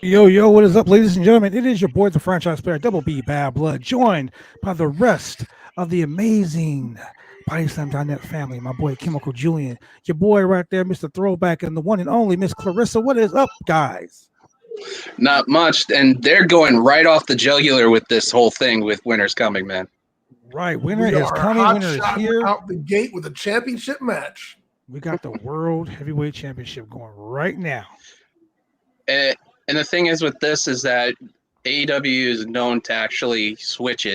Yo, what is up, ladies and gentlemen? It is your boy, the franchise player, Double B Bad Blood, joined by the rest of the amazing BodySlam.net family. My boy, Chemical Julian, your boy right there, Mr. Throwback, and the one and only Miss Clarissa. What is up, guys? Not much, and they're going right off the jugular with this whole thing with winter's coming, man. Right, winter We is are coming. hot Winter is shot here. out the gate with a championship match. We got the World Heavyweight Championship going right now. And the thing is with this is that AEW is known to actually switch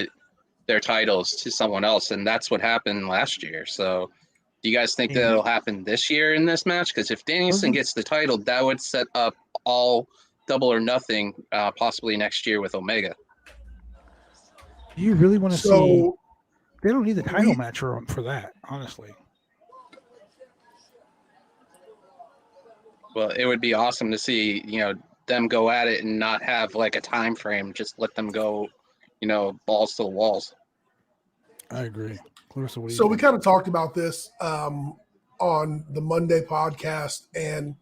their titles to someone else, and that's what happened last year. So, do you guys think And that'll happen this year in this match? Because if Danielson wasn't gets the title, that would set up all Double or Nothing, possibly next year with Omega. do you really want to see? So They don't need the title we match for that, honestly. Well, it would be awesome to see, them go at it and not have like a time frame. Just let them go, balls to the walls. I agree. Clarissa, what do you so we think? kind of talked about this on the Monday podcast, and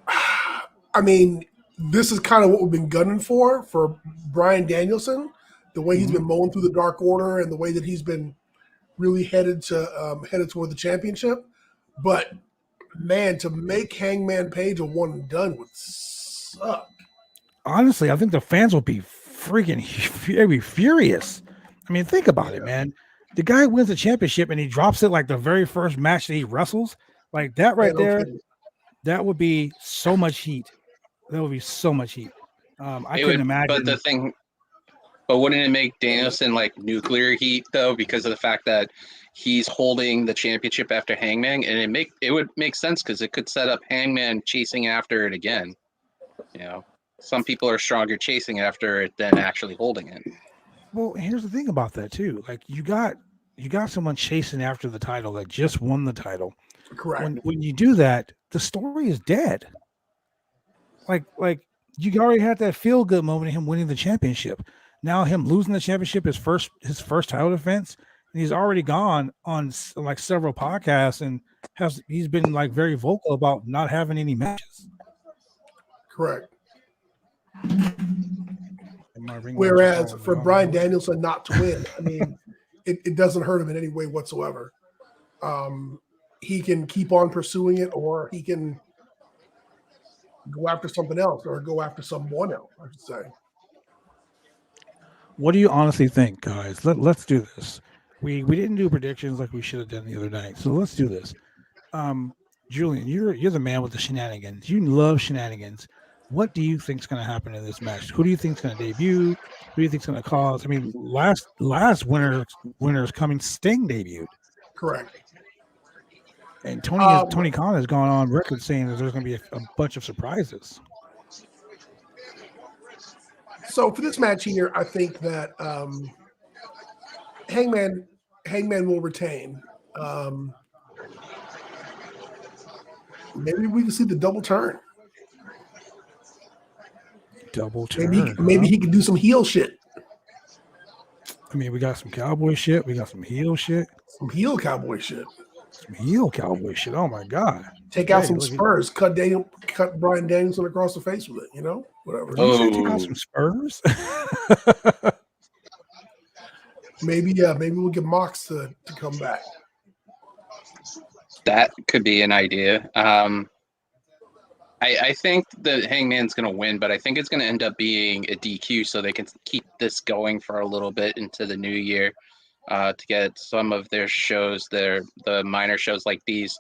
I mean, this is kind of what we've been gunning for Brian Danielson, the way he's Mhm. been mowing through the Dark Order and the way that he's been really headed toward the championship. But man, to make Hangman Page a one and done would suck. Honestly, I think the fans will be freaking they'd be furious. I mean, think about it, Yeah, man. The guy wins the championship and he drops it like the very first match that he wrestles. Like that yeah, right no there, kidding. that would be so much heat. That would be so much heat. I It couldn't would, but the imagine. thing, but wouldn't it make Danielson like nuclear heat though, because of the fact that he's holding the championship after Hangman, and it would make sense because it could set up Hangman chasing after it again. You know, some people are stronger chasing after it than actually holding it. Well, here's the thing about that too. Like you got someone chasing after the title that just won the title. Correct. When you do that, the story is dead. Like you already had that feel good moment of him winning the championship. Now him losing the championship, his first title defense, and he's already gone on like several podcasts and he's been like very vocal about not having any matches. Correct. And my ring lights are Whereas following me. for I don't know Brian what. Danielson not to win, I mean, it doesn't hurt him in any way whatsoever. He can keep on pursuing it, or he can go after something else, or go after someone else, I should say. What do you honestly think, guys? Let's do this. We didn't do predictions like we should have done the other night, so let's do this. Um, Julian, you're the man with the shenanigans. You love shenanigans. What do you think's going to happen in this match? Who do you think's going to debut? Who do you think's going to cause? I mean, last winner's coming. Sting debuted, Correct. and Um, Tony Khan has gone on record saying that there's going to be a bunch of surprises. so for this match here, I think that Hangman Hangman will retain. Um, Maybe we can see the double turn. Double Maybe turn, maybe huh? he can do some heel shit, I mean, we got some cowboy shit. We got some heel shit. some heel cowboy shit. Some heel cowboy shit. Oh my god. Take out Okay, some look. spurs, cut Brian Danielson across the face with it. Whatever. Did you say take out Oh, some spurs? Maybe we'll get Mox to come back. that could be an idea. I think the Hangman's going to win, but I think it's going to end up being a DQ so they can keep this going for a little bit into the new year, to get some of their shows, the minor shows like these,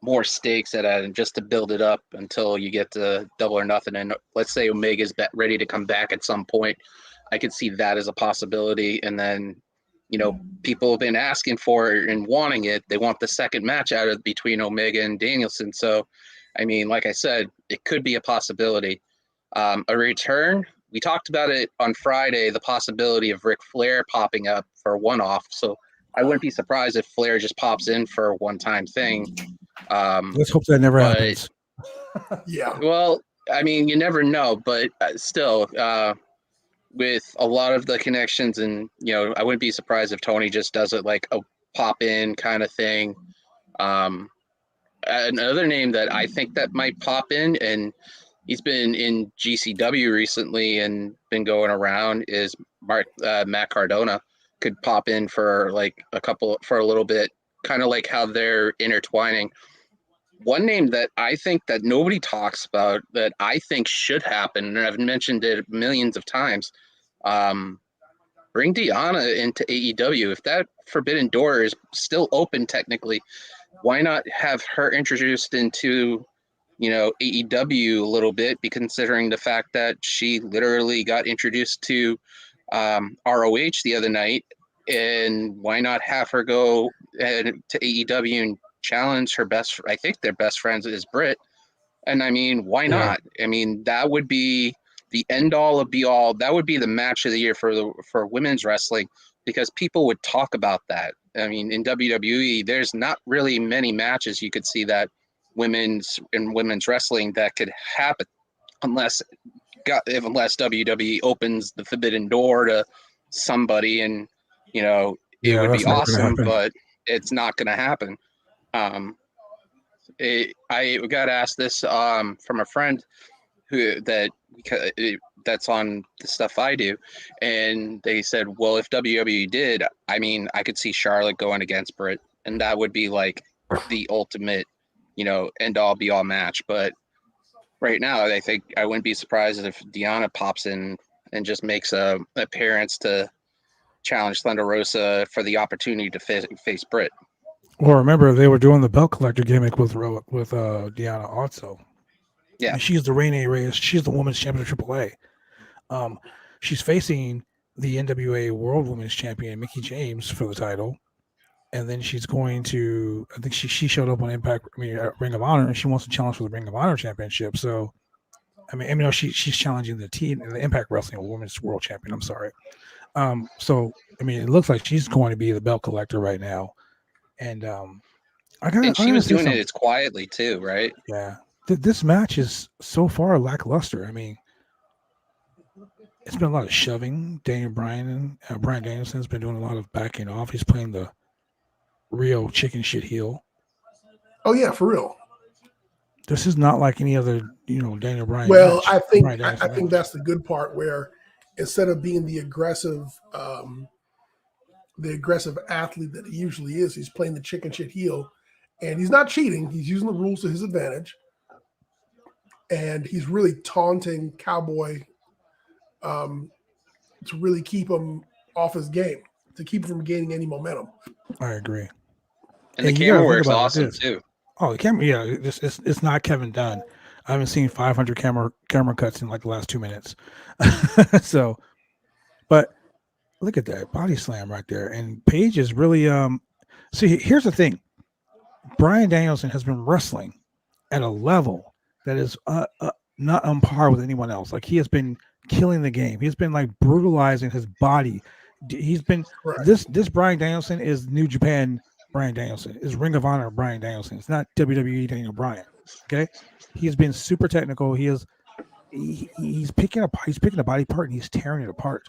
more stakes at it, and just to build it up until you get to Double or Nothing. And let's say Omega's ready to come back at some point. I could see that as a possibility. And then, people have been asking for it and wanting it. They want the second match out of between Omega and Danielson. So, I mean, like I said, it could be a possibility. A return, we talked about it on Friday, the possibility of Ric Flair popping up for a one-off. So I wouldn't be surprised if Flair just pops in for a one-time thing. Let's hope that never But, happens. Yeah. well, I mean, you never know. But still, with a lot of the connections, and, I wouldn't be surprised if Tony just does it like a pop-in kind of thing. Um, Another name that I think that might pop in, and he's been in GCW recently and been going around is Matt Cardona could pop in for like for a little bit, kind of like how they're intertwining. One name that I think that nobody talks about that I think should happen, and I've mentioned it millions of times, bring Deanna into AEW. If that forbidden door is still open technically, why not have her introduced into, AEW a little bit, considering the fact that she literally got introduced to ROH the other night, and why not have her go to AEW and challenge her best, I think their best friends is Britt. And I mean, why not? I mean, that would be the end all of be all. That would be the match of the year for women's wrestling, because people would talk about that. I mean, in WWE, there's not really many matches you could see that women's wrestling that could happen unless WWE opens the forbidden door to somebody, and it would be awesome, but it's not going to happen. I got asked this from a friend that's on the stuff I do, and they said, well, if WWE did, I mean, I could see Charlotte going against Britt, and that would be like the ultimate, end all be all match. But right now, I think I wouldn't be surprised if Deanna pops in and just makes a appearance to challenge Thunder Rosa for the opportunity to face Britt. Well, remember they were doing the belt collector gimmick with Deanna also. Yeah, and she's the Renee Reyes. She's the women's champion of AAA. She's facing the NWA World Women's Champion Mickie James for the title, and then she's going to. I think she showed up on Ring of Honor, and she wants to challenge for the Ring of Honor Championship. So, she's challenging the Impact Wrestling Women's World Champion. I'm sorry. So it looks like she's going to be the belt collector right now. And she was doing it quietly too, right? Yeah. This match is so far lackluster. I mean, it's been a lot of shoving. Brian Danielson's been doing a lot of backing off. He's playing the real chicken shit heel. Oh yeah, for real. This is not like any other, Daniel Bryan. Well, match. I think that's the good part, where instead of being the aggressive athlete that he usually is, he's playing the chicken shit heel, and he's not cheating. He's using the rules to his advantage, and he's really taunting Cowboy to really keep him off his game, to keep him from gaining any momentum. I agree. And the camera work's awesome too. Oh, the camera, yeah, it's not Kevin Dunn. I haven't seen 500 camera cuts in like the last 2 minutes. So, but look at that body slam right there. And Paige is really see, here's the thing. Bryan Danielson has been wrestling at a level that is not on par with anyone else. Like, he has been killing the game. He's been like brutalizing his body. He's been this Bryan Danielson is New Japan Bryan Danielson, is Ring of Honor Bryan Danielson. It's not WWE Daniel Bryan. Okay, he's been super technical. He's picking a body part and he's tearing it apart.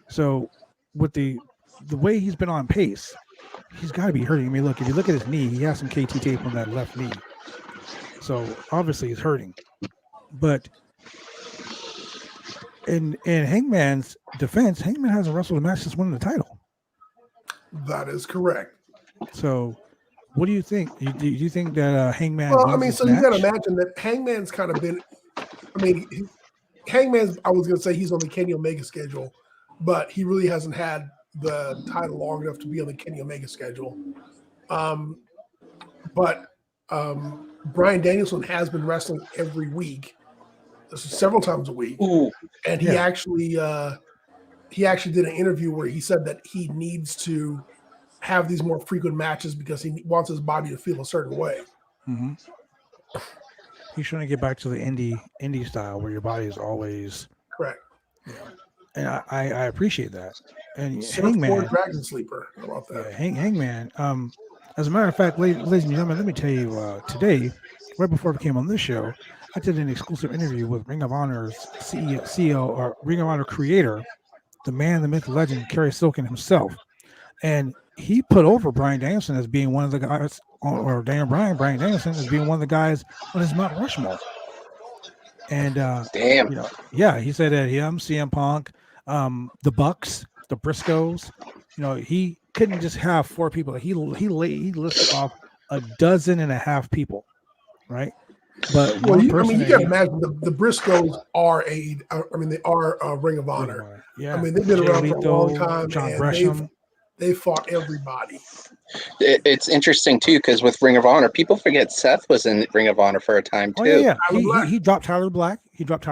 So with the way he's been on pace, he's got to be hurting. I mean, look, if you look at his knee, he has some KT tape on that left knee. So obviously he's hurting. But in Hangman's defense, Hangman hasn't wrestled a match since winning the title. That is correct. So what do you think? Do you think that Hangman? Well, I mean, so you got to imagine that Hangman's kind of been. I mean, Hangman's. I was going to say he's on the Kenny Omega schedule, but he really hasn't had the title long enough to be on the Kenny Omega schedule. But Bryan Danielson has been wrestling every week, several times a week. Ooh, and he actually did an interview where he said that he needs to have these more frequent matches because he wants his body to feel a certain way. Mm-hmm. He's trying to get back to the indie style where your body is always correct. Yeah, and I appreciate that. And Hangman, Dragon Sleeper, how about that? Yeah, Hangman. As a matter of fact, ladies and gentlemen, let me tell you, today, right before I came on this show, I did an exclusive interview with Ring of Honor's CEO or Ring of Honor creator, the man, the myth, the legend, Kerry Silken himself. And he put over Bryan Danielson as being one of the guys, or Bryan Danielson as being one of the guys on his Mount Rushmore. And Damn. he said that him, CM Punk, the Bucks, the Briscoes, he couldn't just have 4 people. He listed off a dozen and a half people, right? But Well, one you person got to imagine the Briscoes are they are Ring of Honor. Yeah, I mean, they've been Jay around for a long Lethal, time, John and Gresham. they've fought everybody. It's interesting too because with Ring of Honor, people forget Seth was in Ring of Honor for a time too. Oh yeah. He dropped Tyler Black. He dropped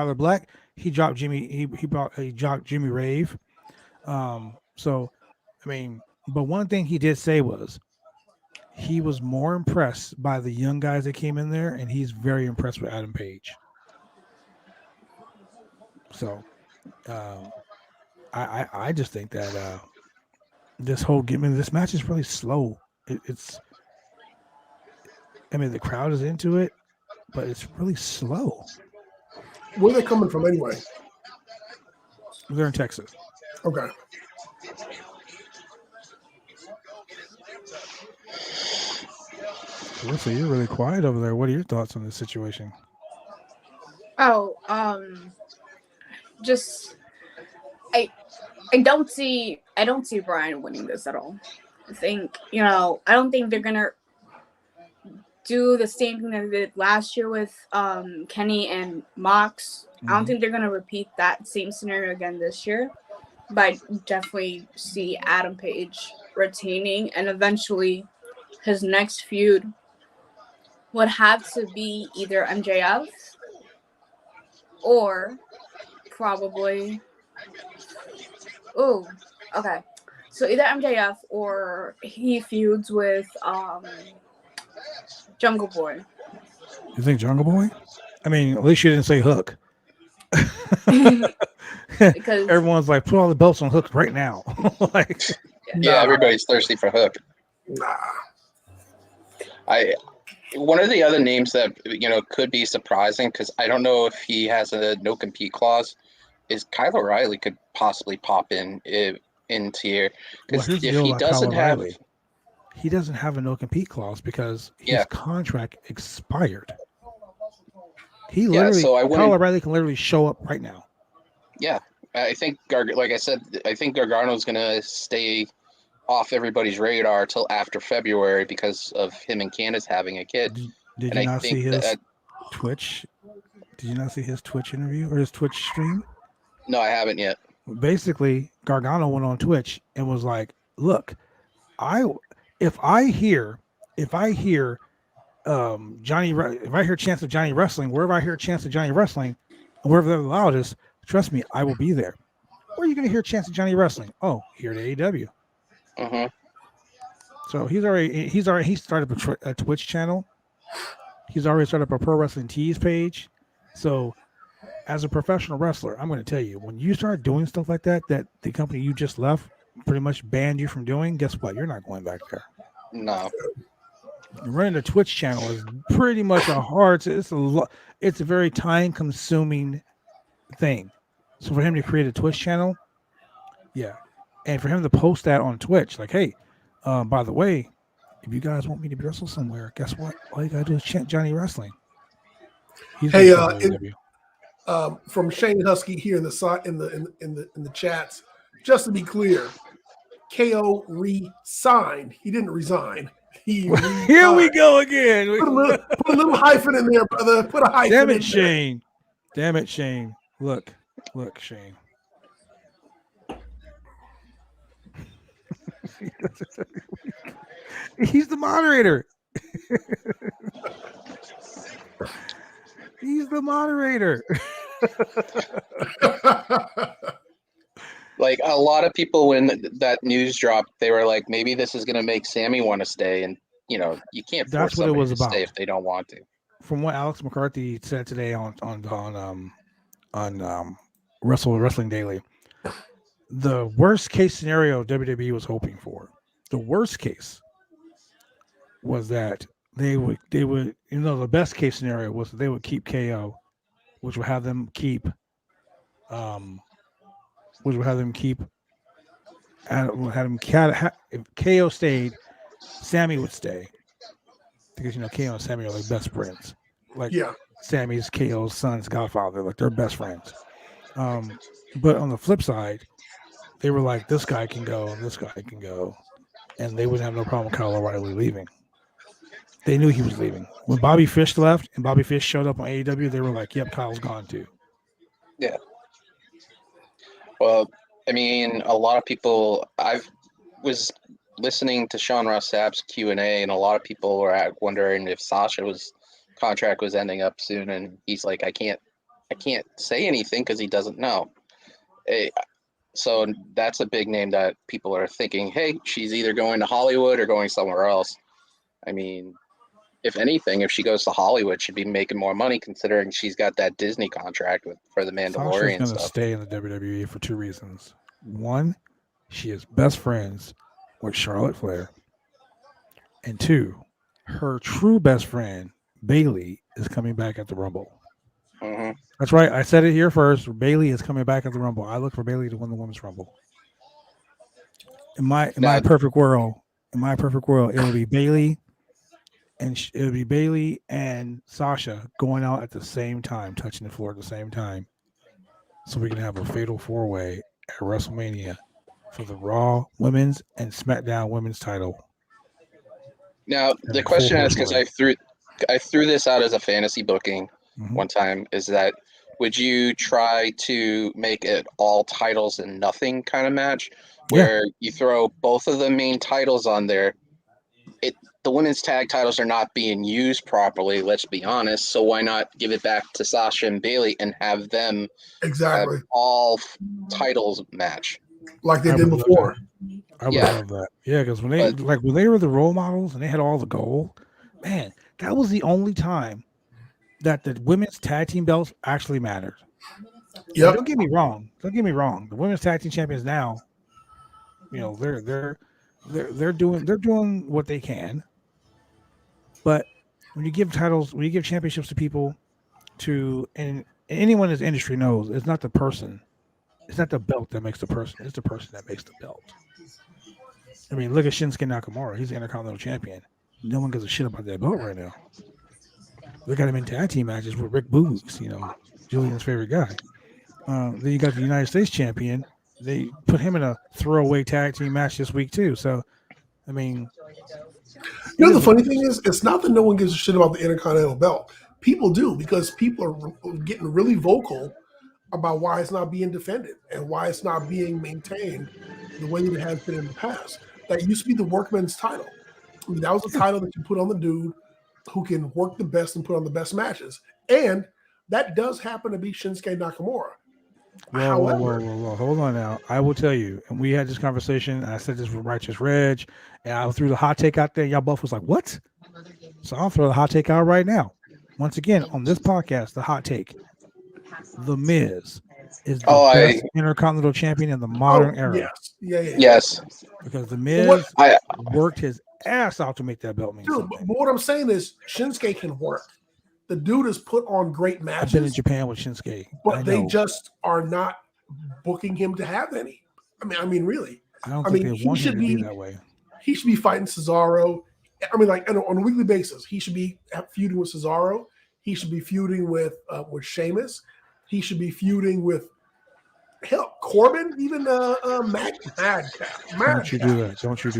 Jimmy. He dropped Jimmy Rave. So, I mean, but one thing he did say was he was more impressed by the young guys that came in there, and he's very impressed with Adam Page. So, I just think that this match is really slow. The crowd is into it, but it's really slow. Where are they coming from anyway? They're in Texas. Okay. Carissa, you're really quiet over there. What are your thoughts on this situation? Oh, just I don't see Brian winning this at all. I think I don't think they're gonna do the same thing that they did last year with Kenny and Mox. I don't think they're gonna repeat that same scenario again this year. But I definitely see Adam Page retaining, and eventually his next feud would have to be either MJF or probably okay. So either MJF or he feuds with Jungle Boy. You think Jungle Boy? I mean, at least you didn't say Hook. Because everyone's like, put all the belts on Hook right now. Everybody's thirsty for Hook. Nah. One of the other names that could be surprising because I don't know if he has a no compete clause is Kyle O'Reilly could possibly pop into here because if he doesn't have he doesn't have a no compete clause because his contract expired. He literally Kyle O'Reilly can literally show up right now. Yeah, I think like I said, I think Gargano's gonna stay off everybody's radar till after February because of him and Candace having a kid. Did you not see his Twitch? Did you not see his Twitch interview or his Twitch stream? No, I haven't yet. Basically, Gargano went on Twitch and was like, "Look, if I hear Johnny, if I hear chance of Johnny wrestling, wherever I hear chance of Johnny wrestling, wherever they're allowed is, trust me, I will be there. Where are you going to hear chance of Johnny wrestling? Oh, here at AEW." So he started a Twitch channel. He's already started up a Pro Wrestling Tees page. So as a professional wrestler, I'm going to tell you, when you start doing stuff like that the company you just left pretty much banned you from doing, guess what? You're not going back there. No. Running a Twitch channel is pretty much it's a very time consuming thing. So for him to create a Twitch channel, and for him to post that on Twitch, like, hey, by the way, if you guys want me to wrestle somewhere, guess what? All you gotta do is chant Johnny Wrestling. From Shane Husky here in the chats, just to be clear, KO re-signed. He didn't resign. Here we go again. Put a little hyphen in there, brother. Put a hyphen. Damn it, Shane. Damn it, Shane. Look, Shane. He's the moderator. He's the moderator. Like a lot of people, when that news dropped, they were like, maybe this is going to make Sammy want to stay. And, you can't force somebody to stay if they don't want to. From what Alex McCarthy said today on Wrestling Daily, the worst case scenario WWE was hoping for, the worst case was that they would the best case scenario was that they would keep KO, which would have them keep if KO stayed, Sammy would stay because KO and Sammy are like best friends. like Yeah. Sammy's KO's son's godfather. Like they're best friends. But on the flip side, they were like, this guy can go and this guy can go, and they wouldn't have no problem with Kyle O'Reilly leaving. They knew he was leaving. When Bobby Fish left and Bobby Fish showed up on AEW, they were like, yep, Kyle's gone too. Yeah. Well, I mean, a lot of people. I was listening to Sean Ross Sapp's Q&A, and a lot of people were wondering if Sasha's contract was ending up soon, and he's like, I can't say anything because he doesn't know. So that's a big name that people are thinking, hey, she's either going to Hollywood or going somewhere else. I mean, if anything, if she goes to Hollywood, she'd be making more money considering she's got that Disney contract for the Sasha's Mandalorian going to stuff. stay in the WWE for two reasons. One, she is best friends with Charlotte Flair. And two, her true best friend, Bayley, is coming back at the Rumble. Mm-hmm. That's right. I said it here first. Bayley is coming back at the Rumble. I look for Bayley to win the Women's Rumble. In my perfect world, it would be Bayley, and it would be Bayley and Sasha going out at the same time, touching the floor at the same time, so we can have a fatal four-way at WrestleMania for the Raw Women's and SmackDown Women's title. Now the question is, because I threw this out as a fantasy booking one time, is that would you try to make it all titles and nothing kind of match, where you throw both of the main titles on there? The women's tag titles are not being used properly, let's be honest, so why not give it back to Sasha and Bayley and have them have all titles match like they did before? I would love that. Yeah, because when they were the role models and they had all the gold, man, that was the only time that the women's tag team belts actually mattered. Yeah. Don't get me wrong. The women's tag team champions now, you know, they're doing what they can. But when you give championships to people, and anyone in this industry knows, it's not the person, it's not the belt that makes the person, it's the person that makes the belt. I mean, look at Shinsuke Nakamura. He's the Intercontinental Champion. No one gives a shit about that belt right now. They got him in tag team matches with Rick Boogs, you know, Julian's favorite guy. Then you got the United States Champion. They put him in a throwaway tag team match this week too. So, I mean, you know, the funny thing is, it's not that no one gives a shit about the Intercontinental belt. People do, because people are getting really vocal about why it's not being defended and why it's not being maintained the way that it has been in the past. That used to be the workman's title. I mean, that was a title that you put on the dude who can work the best and put on the best matches. And that does happen to be Shinsuke Nakamura. Whoa. Hold on now. I will tell you, and we had this conversation, and I said this with Righteous Reg, and I threw the hot take out there. Y'all both was like, what? So I'll throw the hot take out right now. Once again, on this podcast, the hot take. The Miz is the best Intercontinental Champion in the modern era. Yes. Because The Miz worked his ass out to make that belt mean something. But what I'm saying is Shinsuke can work. The dude has put on great matches. I've been in Japan with Shinsuke. But they just are not booking him to have any. I mean, really. I don't think they want him to be that way. He should be fighting Cesaro. I mean, like on a weekly basis, he should be feuding with Cesaro. He should be feuding with Sheamus. He should be feuding with Corbin, even Madcap. Don't you do that. Don't you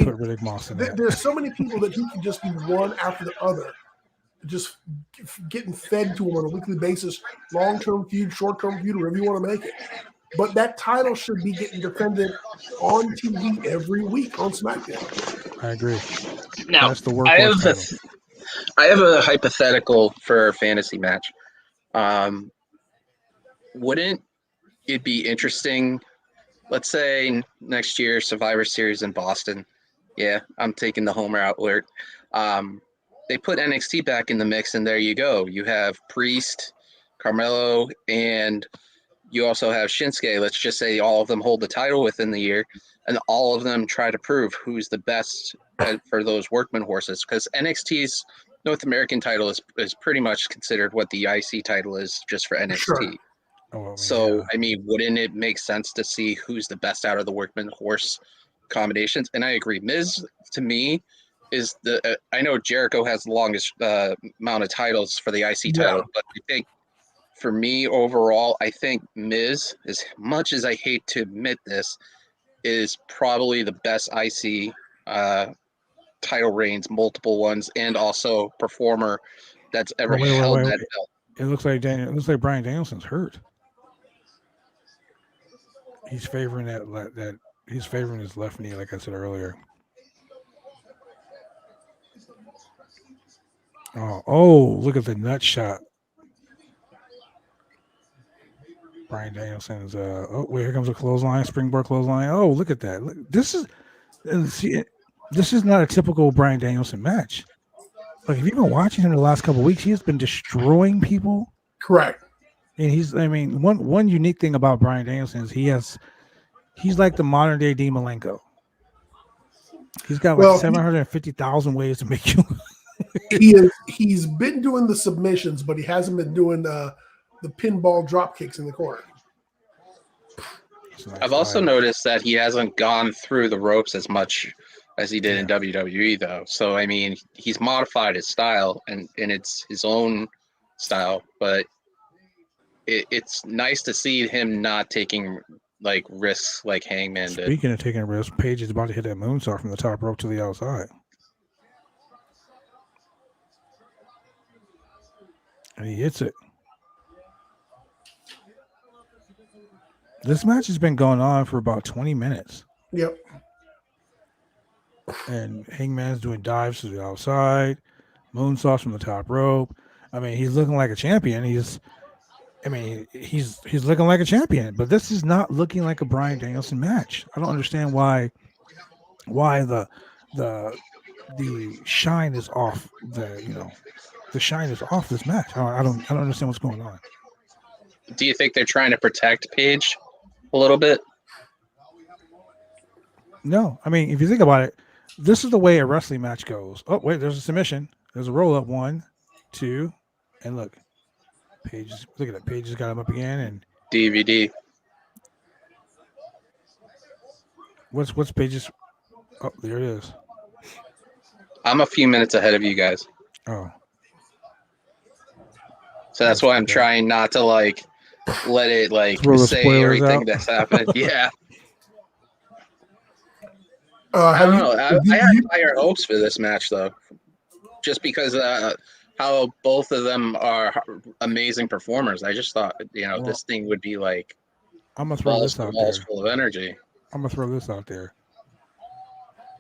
put Riddick Moss in there. There's so many people that he can just be one after the other, just getting fed to him on a weekly basis, long-term feud, short-term feud, whatever you want to make it. But that title should be getting defended on TV every week on SmackDown. I agree. Now, that's the I have a hypothetical for a fantasy match. Wouldn't it be interesting? Let's say next year, Survivor Series in Boston. Yeah, I'm taking the home route where they put NXT back in the mix, and there you go. You have Priest, Carmelo, and you also have Shinsuke. Let's just say all of them hold the title within the year, and all of them try to prove who's the best for those workman horses. Because NXT's North American title is pretty much considered what the IC title is just for NXT. Sure. I mean, wouldn't it make sense to see who's the best out of the workman horse combinations? And I agree. Miz, to me, is the I know Jericho has the longest amount of titles for the IC title, but I think for me overall, I think Miz, as much as I hate to admit this, is probably the best IC title reigns, multiple ones, and also performer that's ever held that belt. It looks like Bryan Danielson's hurt. He's favoring that he's favoring his left knee, like I said earlier. Oh, look at the nut shot. Bryan Danielson's here comes a clothesline, springboard clothesline. Oh, look at that. Look, this is not a typical Bryan Danielson match. Like, if you've been watching him the last couple of weeks, he has been destroying people. Correct. And one unique thing about Bryan Danielson is he's like the modern day Dean Malenko. He's got like 750,000 ways to make you. He's been doing the submissions, but he hasn't been doing the pinball drop kicks in the corner. Nice. I've also noticed that he hasn't gone through the ropes as much as he did in WWE, though. So, I mean, he's modified his style, and it's his own style, but it's nice to see him not taking like risks like Hangman did. Speaking of taking risks, Paige is about to hit that moonsault from the top rope to the outside. And he hits it. This match has been going on for about 20 minutes. Yep. And Hangman's doing dives to the outside, moonsaults from the top rope. I mean, he's looking like a champion. He's looking like a champion, but this is not looking like a Bryan Danielson match. I don't understand why the shine is off the shine is off this match. I don't understand what's going on. Do you think they're trying to protect Paige a little bit? No, I mean, if you think about it, this is the way a wrestling match goes. Oh, wait, there's a submission. There's a roll up. 1, 2, and look at that. Paige has got him up again, and DVD. What's Paige's? Oh, there it is. I'm a few minutes ahead of you guys. Oh. So that's why I'm trying not to let it say everything that's happened. Yeah. I don't know. I had higher hopes for this match, though, just because how both of them are amazing performers. I just thought, this thing would be like I'm gonna throw this out there. Full of energy. I'm gonna throw this out there.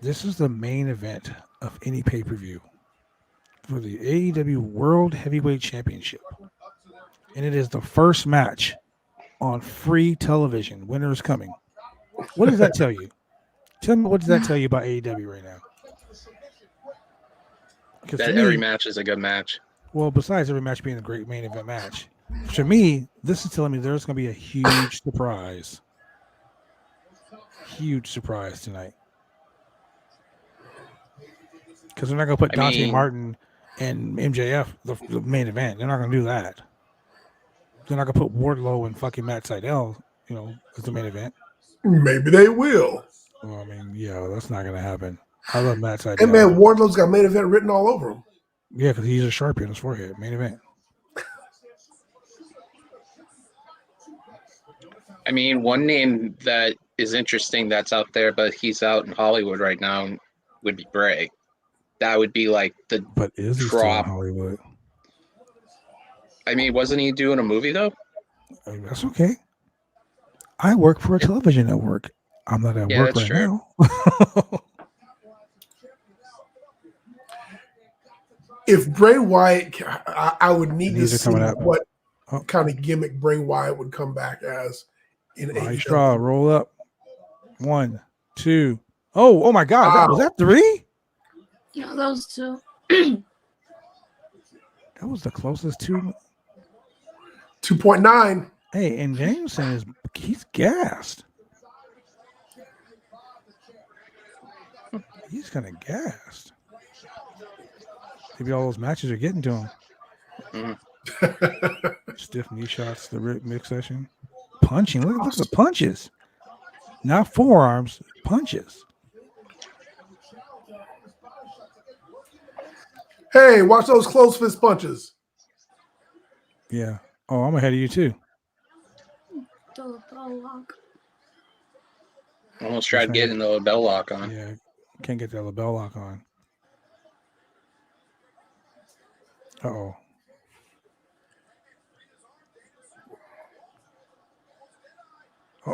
This is the main event of any pay-per-view for the AEW World Heavyweight Championship, and it is the first match on free television. Winter is coming. What does that tell you? Tell me, what does that tell you about AEW right now? That every match is a good match. Well, besides every match being a great main event match, to me, this is telling me there's going to be a huge surprise. Huge surprise tonight. Because they're not going to put Dante Martin and MJF the main event. They're not going to do that. They're not going to put Wardlow and fucking Matt Sydal, as the main event. Maybe they will. Well, I mean, yeah, that's not going to happen. I love Matt Sydal. And man, Wardlow's got main event written all over him. Yeah, because he's a Sharpie on his forehead. Main event. I mean, one name that is interesting that's out there, but he's out in Hollywood right now, would be Bray. That would be like the But is he still in Hollywood? I mean, wasn't he doing a movie, though? That's okay. I work for a television network. I'm not at work right now. If Bray Wyatt, I would need to see what Oh. kind of gimmick Bray Wyatt would come back as. Nice draw. Roll up. 1, 2. Oh my God. Was that 3? Yeah, those two. That was the closest to 2.9. Hey, and Jameson he's gassed. He's kind of gassed. Maybe all those matches are getting to him. Stiff knee shots, the mix session. Punching. Look at the punches. Not forearms, punches. Hey, watch those close fist punches. Yeah. Oh, I'm ahead of you too. Almost tried getting the bell lock on. Yeah, can't get that LaBelle lock on. Uh-oh.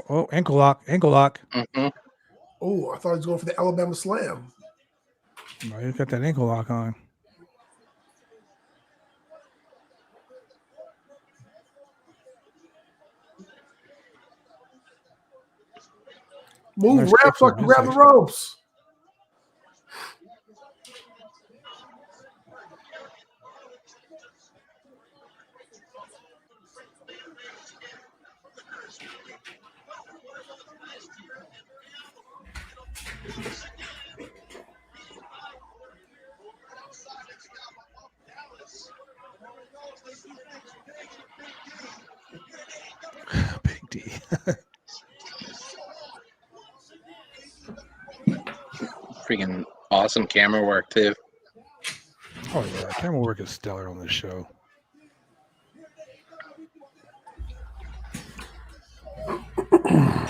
Oh, ankle lock. Mm-hmm. Oh, I thought he was going for the Alabama Slam. No, you got that ankle lock on. Move, Nice ref, kick so I from can his grab the section. ropes. Big D. Freaking awesome camera work too. Oh yeah, camera work is stellar on this show.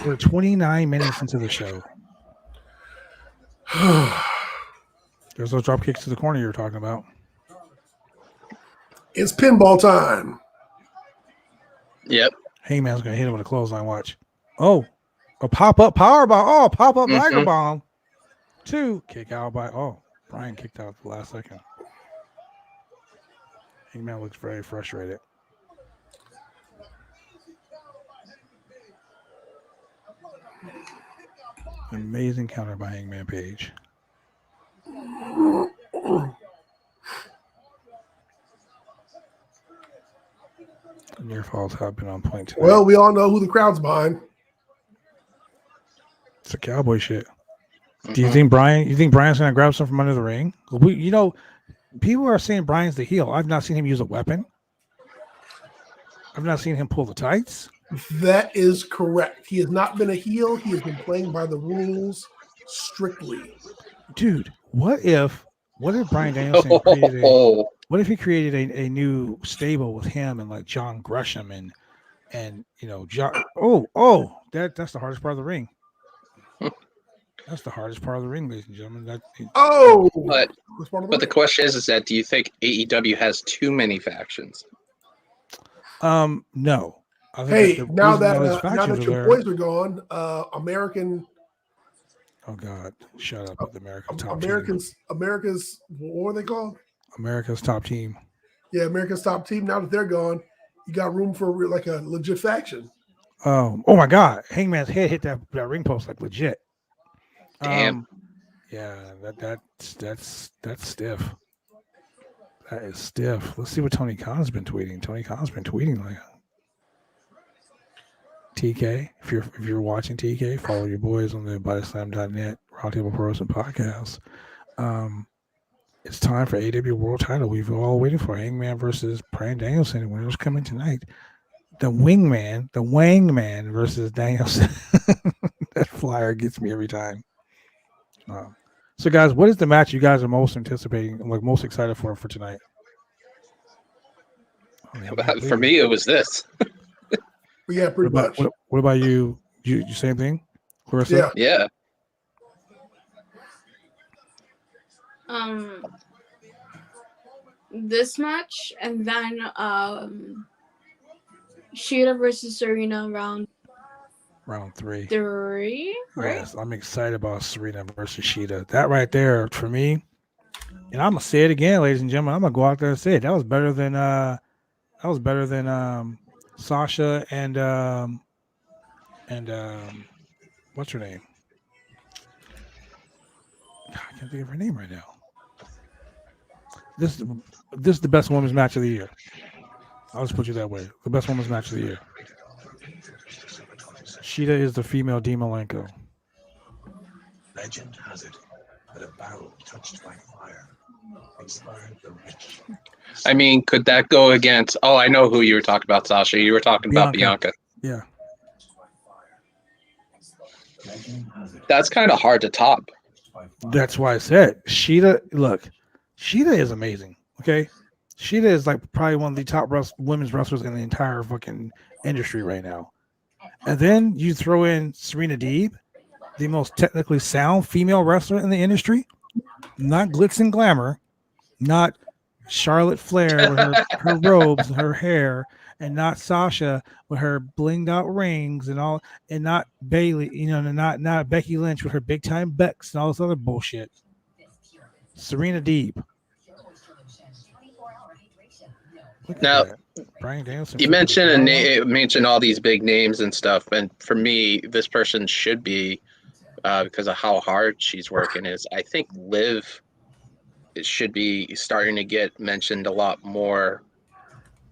We're 29 minutes into the show. There's those drop kicks to the corner you were talking about. It's pinball time. Yep. Hangman's gonna hit him with a clothesline. Watch. Oh, a pop-up power bomb. Oh, pop-up Liger bomb. 2 kick out by. Oh, Brian kicked out at the last second. Hangman looks very frustrated. Amazing counter by Hangman Page. The near falls have been on point tonight. Well, we all know who the crowd's behind. It's a cowboy shit. Do you think Brian? You think Brian's gonna grab something from under the ring? People are saying Brian's the heel. I've not seen him use a weapon. I've not seen him pull the tights. That is correct. He has not been a heel. He has been playing by the rules strictly. Dude, what if Brian Danielson created a, what if he created a new stable with him and like John Gresham and John? That's the hardest part of the ring. That's the hardest part of the ring, ladies and gentlemen. But the question is that do you think AEW has too many factions? No. Hey, now that your boys are gone, American. Oh God! Shut up with America's top America's what are they called? America's top team. Yeah, America's top team. Now that they're gone, you got room for like a legit faction. Oh my God! Hangman's head hit that ring post like legit. Damn. Yeah, that's stiff. That is stiff. Let's see what Tony Khan's been tweeting. Tony Khan's been tweeting like TK. If you're watching TK, follow your boys on the bodyslam.net Roundtable Pro Wrestling Podcast. It's time for AEW World Title. We've all waiting for Hangman versus Brian Danielson. Winners coming tonight. The Wangman versus Danielson. That flyer gets me every time. So, guys, what is the match you guys are most anticipating, like most excited for tonight? For me, it was this. Yeah, pretty much. What about you? You same thing, Clarissa? Yeah. This match, and then Sheeta versus Serena round 3. Right? Yes, I'm excited about Serena versus Sheeta. That right there for me, and I'm gonna say it again, ladies and gentlemen. I'm gonna go out there and say it. That was better than Sasha and what's her name? God, I can't think of her name right now. This is the best women's match of the year. I'll just put you that way. The best women's match of the year. Sheeta is the female Dean Malenko. Legend has it that a barrel touched by fire inspired the rich. I mean, could that go against? Oh, I know who you were talking about, Sasha. You were talking about Bianca. Yeah. That's kind of hard to top. That's why I said Sheeta. Look, Sheeta is amazing. Okay, Sheeta is like probably one of the top women's wrestlers in the entire fucking industry right now. And then you throw in Serena Deeb, the most technically sound female wrestler in the industry, not glitz and glamour, not Charlotte Flair with her robes and her hair, and not Sasha with her blinged out rings and all, and not Bailey, not Becky Lynch with her big time Becks and all this other bullshit. Serena Deeb. Look at Now, that. Brian Danielson. you mentioned all these big names and stuff, and for me, this person should be because of how hard she's working. Is I think Liv should be starting to get mentioned a lot more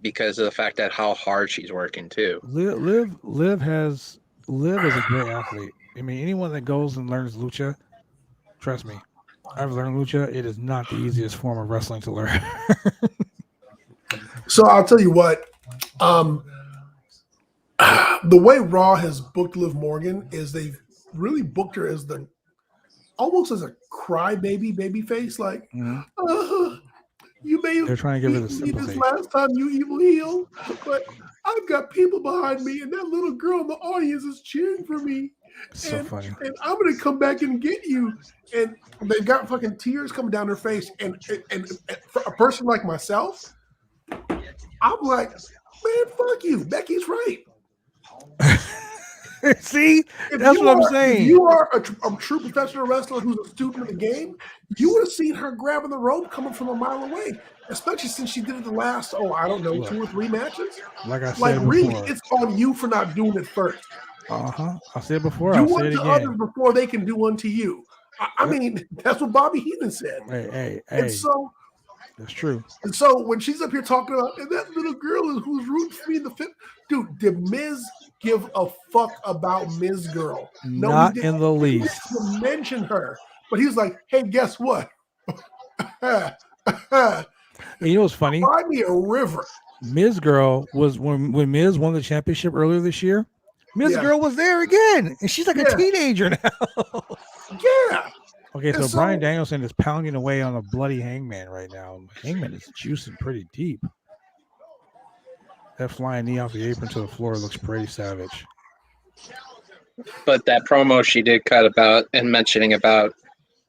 because of the fact that how hard she's working too. Liv is a great athlete. I mean, anyone that goes and learns lucha, trust me, I've learned lucha. It is not the easiest form of wrestling to learn. So I'll tell you what, the way Raw has booked Liv Morgan is they've really booked her as almost as a crybaby baby face, like you may They're have trying to give her the beaten me this sympathy. last time, you evil heel, but I've got people behind me, and that little girl in the audience is cheering for me. So funny. And I'm gonna come back and get you. And they've got fucking tears coming down her face. And for a person like myself, I'm like, man, fuck you. Becky's right. See, that's what I'm saying. If you are a true professional wrestler who's a student of the game, you would have seen her grabbing the rope coming from a mile away, especially since she did it the last, 2 or 3 matches. Like I said Like, before. really, it's on you for not doing it first. I said before. Do I'll say it unto again. others before they can do unto you. I mean, that's what Bobby Heenan said. Hey. And so That's true. And so when she's up here talking about, and that little girl who's rooting for me in the fifth, dude, did Miz give a fuck about Miz Girl? No, Not he didn't. in the He least. didn't mention her, but he was like, "Hey, guess what? And you know what's funny? Find me a river." Miz Girl was when Miz won the championship earlier this year. Miz Girl was there again, and she's like a teenager now. Yeah. Okay, And so Brian Danielson is pounding away on a bloody Hangman right now. Hangman is juicing pretty deep. That flying knee off the apron to the floor looks pretty savage. But that promo she did cut about and mentioning about,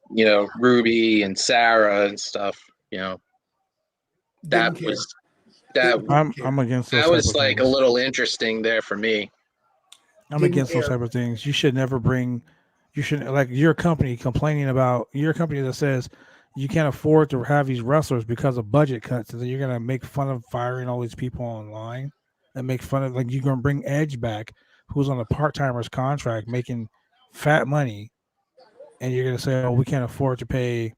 Ruby and Sarah and stuff, that Didn't was care. that I'm against those. that was type of like things. a little interesting there for me. I'm against those type of things. You should never bring. You should, like, your company complaining about your company that says you can't afford to have these wrestlers because of budget cuts, and then you're gonna make fun of firing all these people online and make fun of, like, you're gonna bring Edge back, who's on a part-timer's contract making fat money, and you're gonna say, oh, we can't afford to pay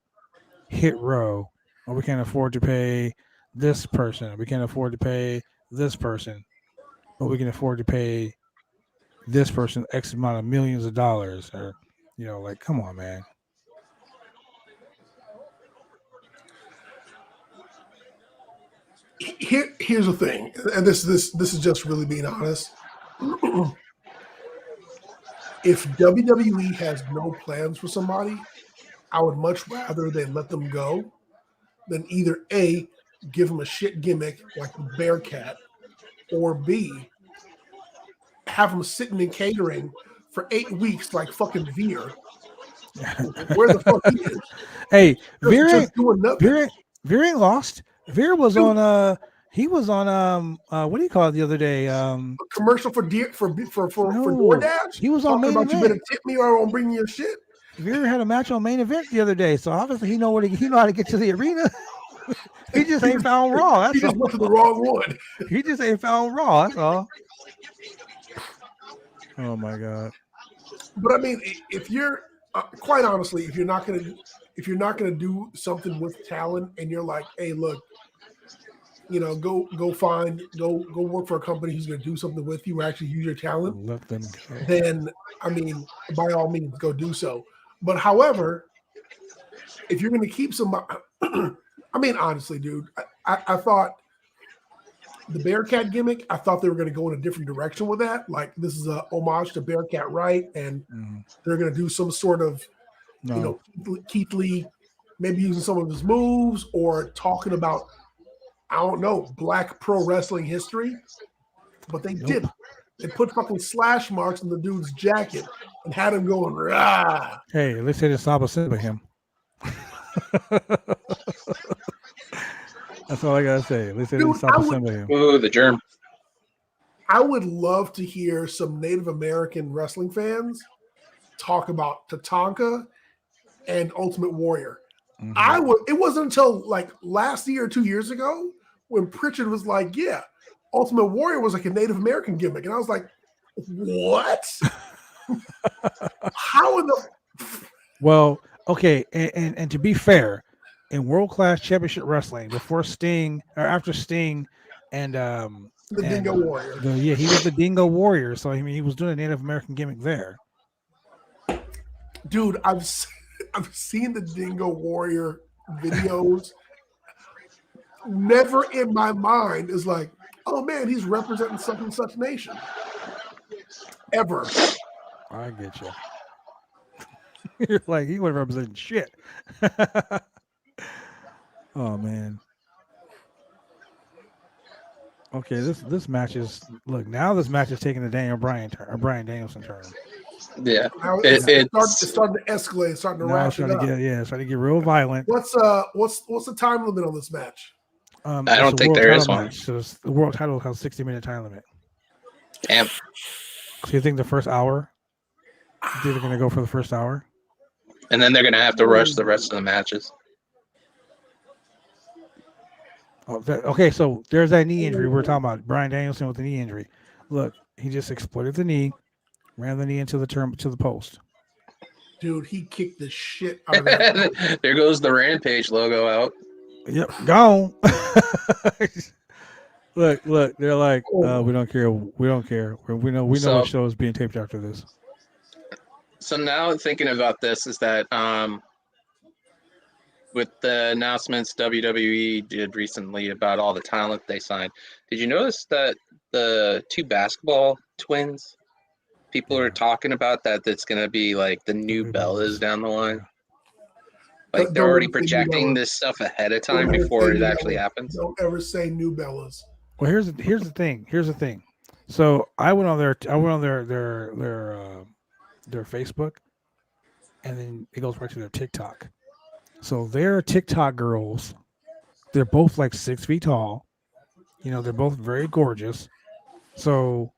Hit Row, or we can't afford to pay this person, we can't afford to pay this person, but we can afford to pay this person X amount of millions of dollars, or like, come on, man. Here's the thing, and this is just really being honest. If WWE has no plans for somebody, I would much rather they let them go than either A, give them a shit gimmick like the Bearcat, or B, have them sitting in catering for 8 weeks like fucking Veer. Where the fuck he is? Hey, Veer ain't lost. Veer was on he was on what do you call it the other day? A commercial for DoorDash. He was on Main Event. You better tip me or I'll bring you your shit. Veer had a match on Main Event the other day, so obviously he know how to get to the arena. He just ain't found Raw. That's he just went to the wrong one. He just ain't found Raw. That's all. Oh my god! But I mean, if you're quite honestly, if you're not gonna do something with talent, and you're like, hey, look, go work for a company who's gonna do something with you, actually use your talent. Let them go. Then, I mean, by all means, go do so. But however, if you're gonna keep somebody, I mean, honestly, dude, I thought the Bearcat gimmick, I thought they were going to go in a different direction with that. Like, this is a homage to Bearcat Wright, and they're going to do some sort of, Keith Lee maybe using some of his moves or talking about, I don't know, black pro wrestling history. But they didn't. They put fucking slash marks on the dude's jacket and had him going, rah. Hey, let's say the Saba Simba him. That's all I gotta say. Let's say the Dude, Saba Simba him. Ooh, the germ. I would love to hear some Native American wrestling fans talk about Tatanka and Ultimate Warrior. Mhm. It wasn't until like last year or 2 years ago when Pritchard was like, yeah, Ultimate Warrior was like a Native American gimmick. And I was like, what? How in the Well, okay, and to be fair, in World Class Championship Wrestling, before Sting or after Sting, and the Dingo Warrior? he was the Dingo Warrior, so I mean he was doing a Native American gimmick there. Dude, I've seen the Dingo Warrior videos. Never in my mind is like, oh man, he's representing such and such nation. Ever. I get you. You're like he wasn't representing shit. Oh man. Okay, this match is now this match is taking the Daniel Bryan turn or Bryan Danielson turn. Yeah. Now It's it's starting to escalate, it's starting to Now it's ratchet starting up. to starting to get real violent. What's the time limit on this match? I It's don't a think world there title is one. match, so the world title has 60-minute time limit. Damn. So you think the first hour? You think they're gonna go for the first hour? And then they're gonna have to rush the rest of the matches. Oh, okay, so there's that knee injury we were talking about. Bryan Danielson with the knee injury. Look, he just exploited the knee, ran the knee into the post. Dude, he kicked the shit out of that. There goes the Rampage logo out. Yep, gone. Look, they're like, we don't care. We don't care. We know So- what show is being taped after this. So now thinking about this is that with the announcements WWE did recently about all the talent they signed, did you notice that the two basketball twins, people are talking about that's going to be like the new Bellas down the line? Like they're Don't already ever say New projecting Bellas. this stuff ahead of time Don't ever before say it New actually Bellas. happens. Don't ever say New Bellas. Well, here's the thing. Here's the thing. So I went on their Facebook, and then it goes right to their TikTok. So their TikTok girls, they're both like 6 feet tall. You know, they're both very gorgeous. So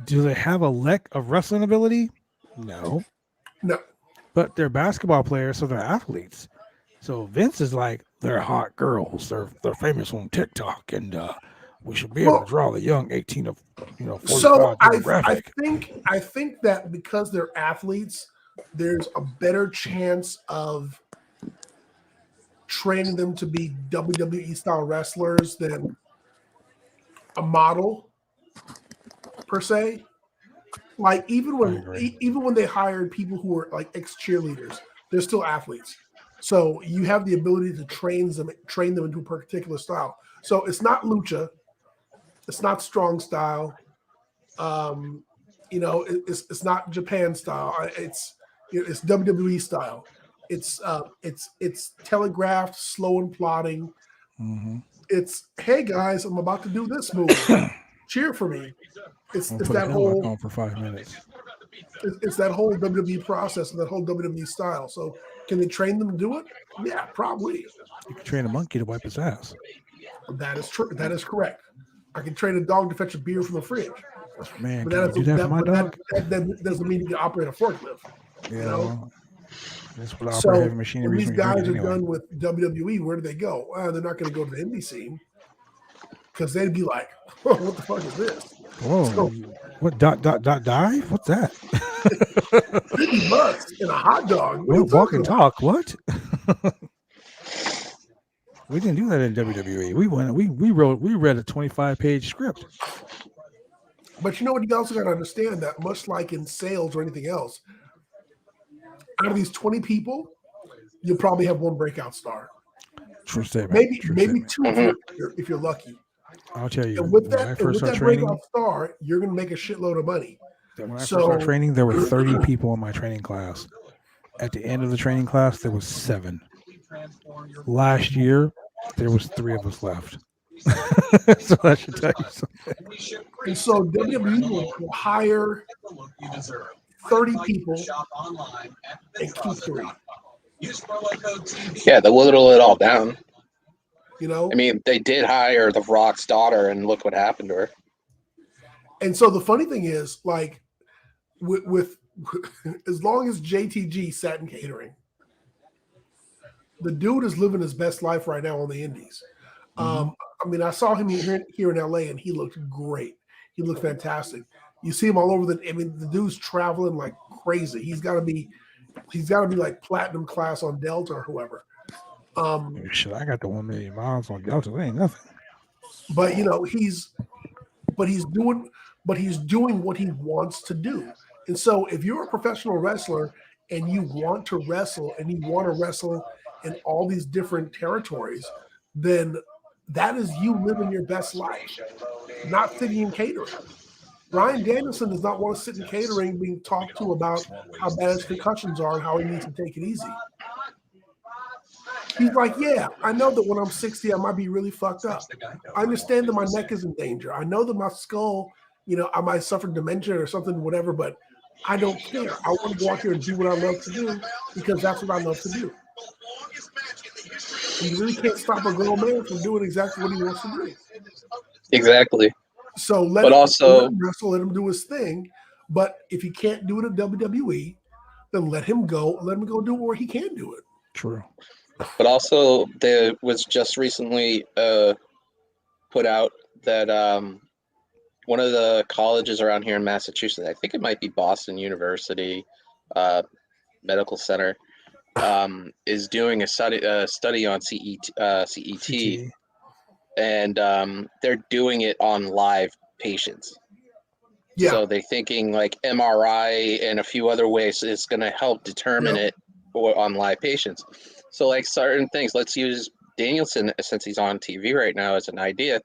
do they have a lack of wrestling ability? No. No. But they're basketball players, so they're athletes. So Vince is like, they're hot girls. They're famous on TikTok, and we should be able to draw the young 18 of 45 So demographic. I think that because they're athletes, there's a better chance of training them to be WWE style wrestlers than a model per se. Like even when they hired people who were like ex cheerleaders, they're still athletes. So you have the ability to train them into a particular style. So it's not lucha, it's not strong style. It's not Japan style. It's WWE style. It's telegraphed, slow and plotting. Mm-hmm. It's, hey guys, I'm about to do this move. Cheer for me. It's Put that a whole on for 5 minutes. it's that whole WWE process and that whole WWE style. So can they train them to do it? Yeah, probably. You can train a monkey to wipe his ass. That is true. That is correct. I can train a dog to fetch a beer from the fridge. Man, But can you do that for my dog? That doesn't mean you can operate a forklift. Yeah, You know? well, that's what So operating heavy machinery when is these when you guys are drink it anyway. done with WWE, where do they go? They're not going to go to the indie scene because they'd be like, oh, "What the fuck is this?" Whoa, So- what dive? What's that? 50 bucks in a hot dog. What are you What walk talking and about? talk? What? We didn't do that in WWE. We read a 25-page script. But you know what? You also got to understand that, much like in sales or anything else, out of these 20 people, you'll probably have one breakout star. True statement. Maybe True maybe statement. two if you're lucky. I'll tell you. And with when I that, first started training, breakout star, you're going to make a shitload of money. when I first So- started training, there were 30 people in my training class. At the end of the training class, there was 7. Last year, there was 3 of us left. So that should tell you something. And so WWE will hire 30 people and keep 3. Yeah, they whittle it all down. You know, I mean, they did hire The Rock's daughter, and look what happened to her. and so the funny thing is, like, with as long as JTG sat in catering, the dude is living his best life right now on the indies. I mean, I saw him here in LA, and he looked great. He looked fantastic. You see him all over the. I mean, the dude's traveling like crazy. He's got to be like platinum class on Delta or whoever. Shit, I got the 1 million miles on Delta. That ain't nothing. But you know, he's doing what he wants to do. And so, if you're a professional wrestler and you want to wrestle in all these different territories, then that is you living your best life, not sitting in catering. Bryan Danielson does not want to sit in catering being talked to about how bad his concussions are and how he needs to take it easy. He's like, yeah, I know that when I'm 60, I might be really fucked up. I understand that my neck is in danger. I know that my skull, you know, I might suffer dementia or something, whatever, but I don't care. I want to go out here and do what I love to do because that's what I love to do. And you really can't stop a grown man from doing exactly what he wants to do. Exactly. So let him wrestle, let him do his thing. But if he can't do it at WWE, then let him go do it where he can do it. True. But also, there was just recently put out that one of the colleges around here in Massachusetts, I think it might be Boston University Medical Center, is doing a study on CET. And they're doing it on live patients. Yeah. So they're thinking like MRI and a few other ways is going to help determine it on live patients. So like certain things, let's use Danielson, since he's on TV right now, as an idea.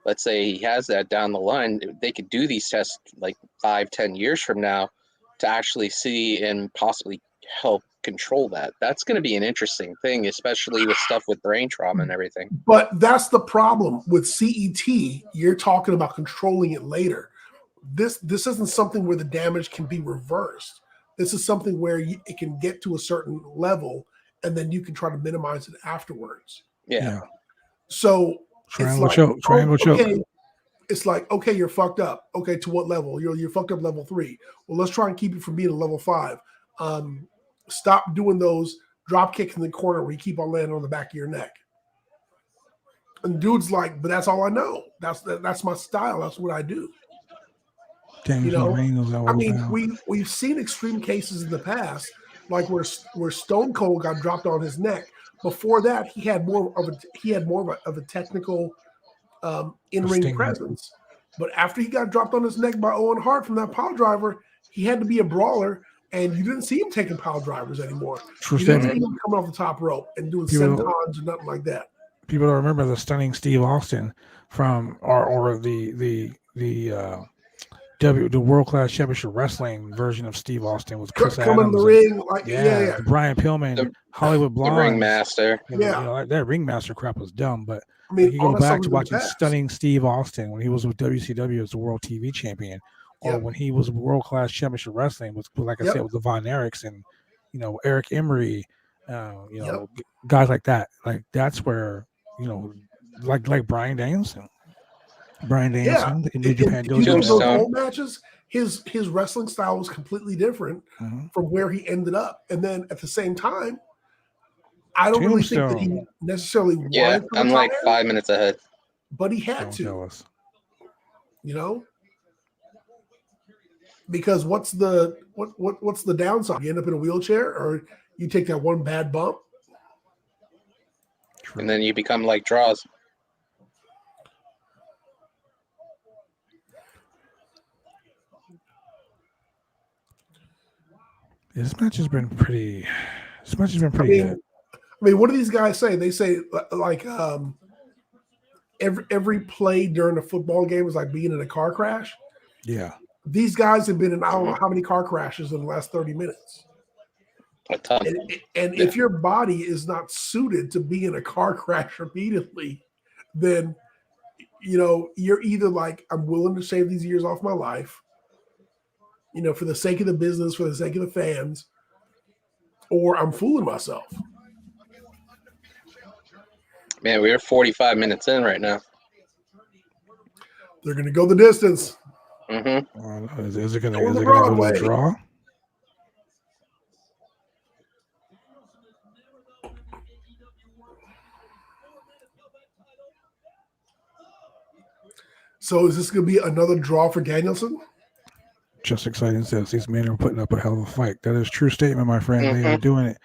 Let's say he has that down the line. They could do these tests like 5-10 years from now to actually see and possibly help control that. That's going to be an interesting thing, especially with stuff with brain trauma and everything. But that's the problem with CET. You're talking about controlling it later. This isn't something where the damage can be reversed. This is something where it can get to a certain level, and then you can try to minimize it afterwards. Yeah. So triangle choke. Okay, it's like, okay, you're fucked up. Okay, to what level? You're fucked up level 3. Well, let's try and keep you from being a level 5. Stop doing those drop kicks in the corner where you keep on landing on the back of your neck. And dude's like, but that's all I know. That's my style. That's what I do. You know, I mean, we've seen extreme cases in the past, like where Stone Cold got dropped on his neck. Before that, he had more of a technical in-ring presence. But after he got dropped on his neck by Owen Hart from that pile driver, he had to be a brawler, and you didn't see him taking pile drivers anymore. You didn't see him coming off the top rope and doing sentons or nothing like that. People don't remember the stunning Steve Austin from or the World Class Championship Wrestling version of Steve Austin with Chris coming Adams. In the ring, like the Brian Pillman, Hollywood Blonde, the Ringmaster. That Ringmaster crap was dumb, but I mean, you go back to watching stunning Steve Austin when he was with WCW as the World TV Champion, or when he was World Class Championship Wrestling with, like I said, with the Von Erichs and Eric Emery, guys like that. Like that's where like Bryan Danielson. In New Japan Dojo. Those old matches, his wrestling style was completely different from where he ended up. And then at the same time, I don't really think that he necessarily wanted to I'm like 5 minutes ahead. But he had to. Because what's the downside? You end up in a wheelchair, or you take that one bad bump, and then you become like Draws. This match has been pretty good. I mean, what do these guys say? They say like every play during a football game is like being in a car crash. Yeah. These guys have been in I don't know how many car crashes in the last 30 minutes. A ton. And if your body is not suited to be in a car crash repeatedly, then you're either like, I'm willing to shave these years off my life, for the sake of the business, for the sake of the fans, or I'm fooling myself. Man, we're 45 minutes in right now. They're going to go the distance. Mm-hmm. Is it going Going to the go to Broadway. a draw? So is this going to be another draw for Danielson? Just exciting says these men are putting up a hell of a fight. That is a true statement, my friend. Mm-hmm. They are doing it.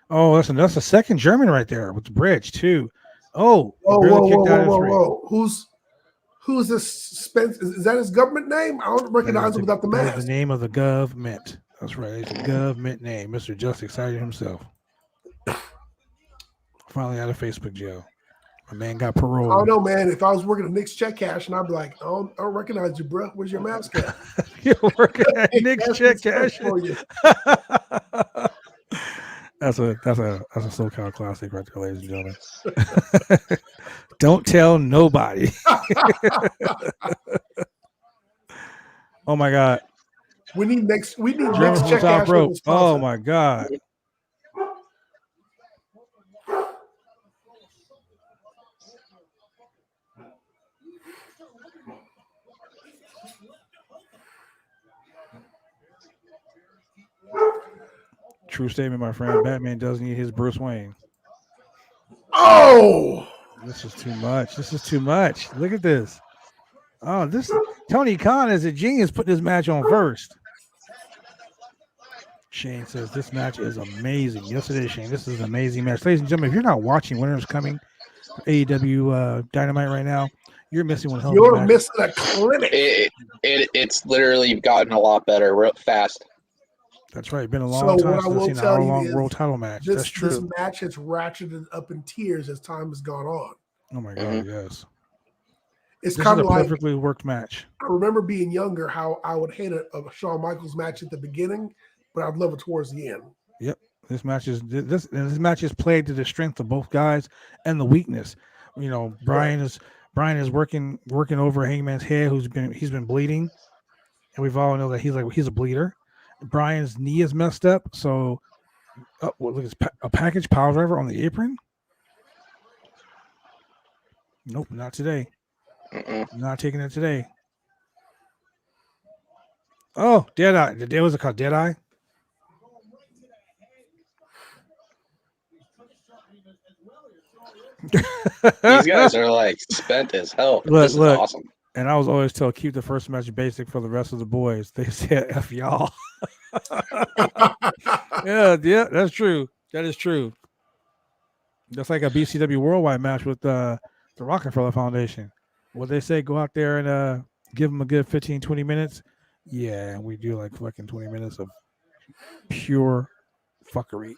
Oh, listen, that's the second German right there with the bridge too. Oh, whoa. Who's this Spence? Is that his government name? I don't recognize him without the mask. That is the name of the government. That's right. It's a government name. Mr. Just Excited himself. Finally out of Facebook jail. My man got parole. I don't know, man. If I was working at Nick's Check Cash, and I'd be like, I don't recognize you, bro. Where's your mask at? You're working at Nick's Check Cash. For you. That's a SoCal classic right there, ladies and gentlemen. Don't tell nobody. Oh my God. We need Nick's German Check top Cash. rope. Oh my God. True statement, my friend. Batman does need his Bruce Wayne. Oh, this is too much. This is too much. Look at this. Oh, this Tony Khan is a genius putting this match on first. Shane says this match is amazing. Yes, it is, Shane. This is an amazing match. Ladies and gentlemen, if you're not watching Winter's Coming AEW Dynamite right now, you're missing one hell of a match. You're missing a clinic. It's literally gotten a lot better real fast. That's right. It's been a long time since I've seen an hour-long world title match. That's true. This match has ratcheted up in tears as time has gone on. Oh my God, yes. It's this kind is of a like perfectly worked match. I remember being younger how I would hate a Shawn Michaels match at the beginning, but I'd love it towards the end. Yep. This match is played to the strength of both guys and the weakness. Brian is working over Hangman's head, he's been bleeding, and we've all know that he's a bleeder. Brian's knee is messed up, so look, it's a package power driver on the apron. Nope, not today. Not taking it today. Oh, Deadeye. What was it called? Deadeye? These guys are like spent as hell. This is awesome. And I was always told, keep the first match basic for the rest of the boys. They said F y'all. yeah, that's true. That is true. That's like a BCW Worldwide match with the Rockefeller Foundation. What they say, go out there and give them a good 15, 20 minutes. Yeah, and we do like fucking 20 minutes of pure fuckery.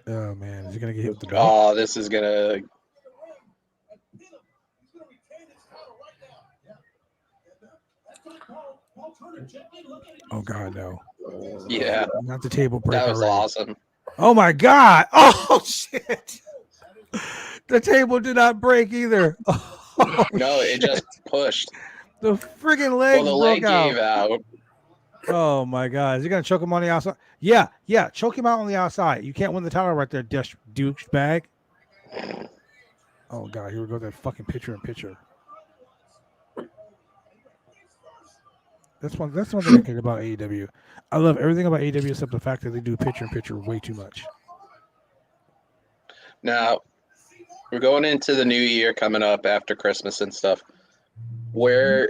Oh man, is he gonna get hit with the belt? Oh, this is gonna. Oh God, no. Yeah. Not the table break. That was already. awesome. Oh my God. Oh shit. The table did not break either. Oh, no, it just pushed. The friggin' leg broke gave out. Oh my God. Is he gonna choke him on the outside? Yeah, choke him out on the outside. You can't win the title right there, douchebag. Oh God, here we go. That fucking picture in picture. That's one thing I care about AEW. I love everything about AEW except the fact that they do picture in picture way too much. Now, we're going into the new year coming up after Christmas and stuff. Where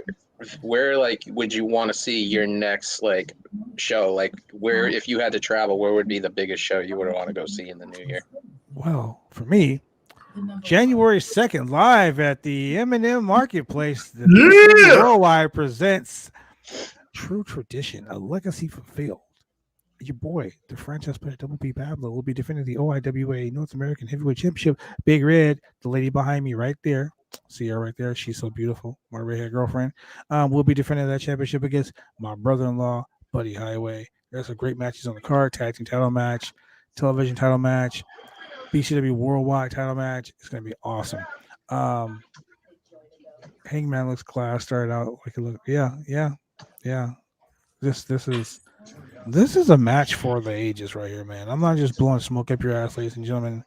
like would you want to see your next like show? Like where, if you had to travel, where would be the biggest show you would want to go see in the new year? Well, for me, January 2nd, live at the M&M Marketplace, the Worldwide presents True Tradition, a legacy fulfilled. Your boy, the franchise player Double B Pablo, will be defending the OIWA North American Heavyweight Championship. Big Red, the lady behind me right there, See her right there. She's so beautiful. My redhead girlfriend. Will be defending that championship against my brother-in-law, Buddy Highway. There's some great matches on the card. Tag team title match, television title match, BCW worldwide title match. It's going to be awesome. Hangman looks class. Started out like a look. Yeah. This is a match for the ages right here, man. I'm not just blowing smoke up your ass, ladies and gentlemen.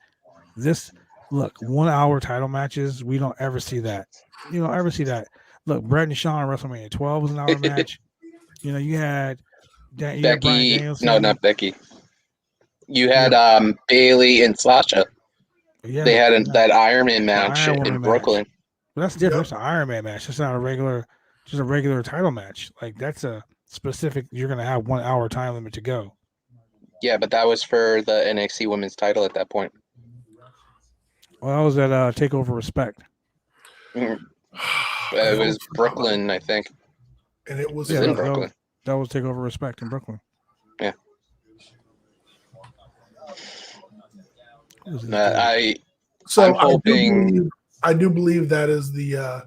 This look 1 hour title matches. We don't ever see that. You don't ever see that. Look, Brett and Shawn WrestleMania 12 was an hour match. You had Brian Becky. Danielson. No, not Becky. You had Bailey and Sasha. Yeah, They had that Iron Man match Iron in Woman Brooklyn. match. But that's different. It's an Iron Man match. It's not a regular title match. Like that's a specific. You're gonna have 1 hour time limit to go. Yeah, but that was for the NXT Women's title at that point. Well, that was at Takeover Respect. It was Brooklyn, I think. And it was in Brooklyn. That was Takeover Respect in Brooklyn. Yeah. So I'm hoping. I do believe that is the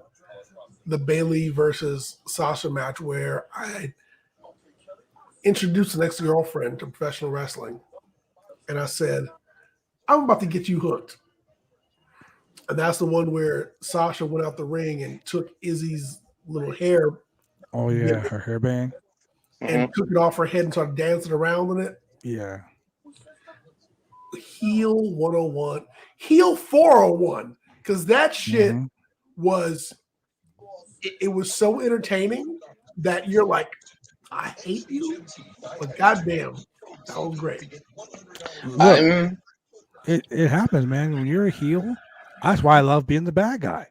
Bailey versus Sasha match where I introduced an ex-girlfriend to professional wrestling, and I said, "I'm about to get you hooked." And that's the one where Sasha went out the ring and took Izzy's little hair. Oh yeah, her hairband. And took it off her head and started dancing around in it. Yeah. Heel 101, heel 401, because that shit was it was so entertaining that you're like, I hate you, but goddamn, that was great. Look, it happens, man. When you're a heel, that's why I love being the bad guy.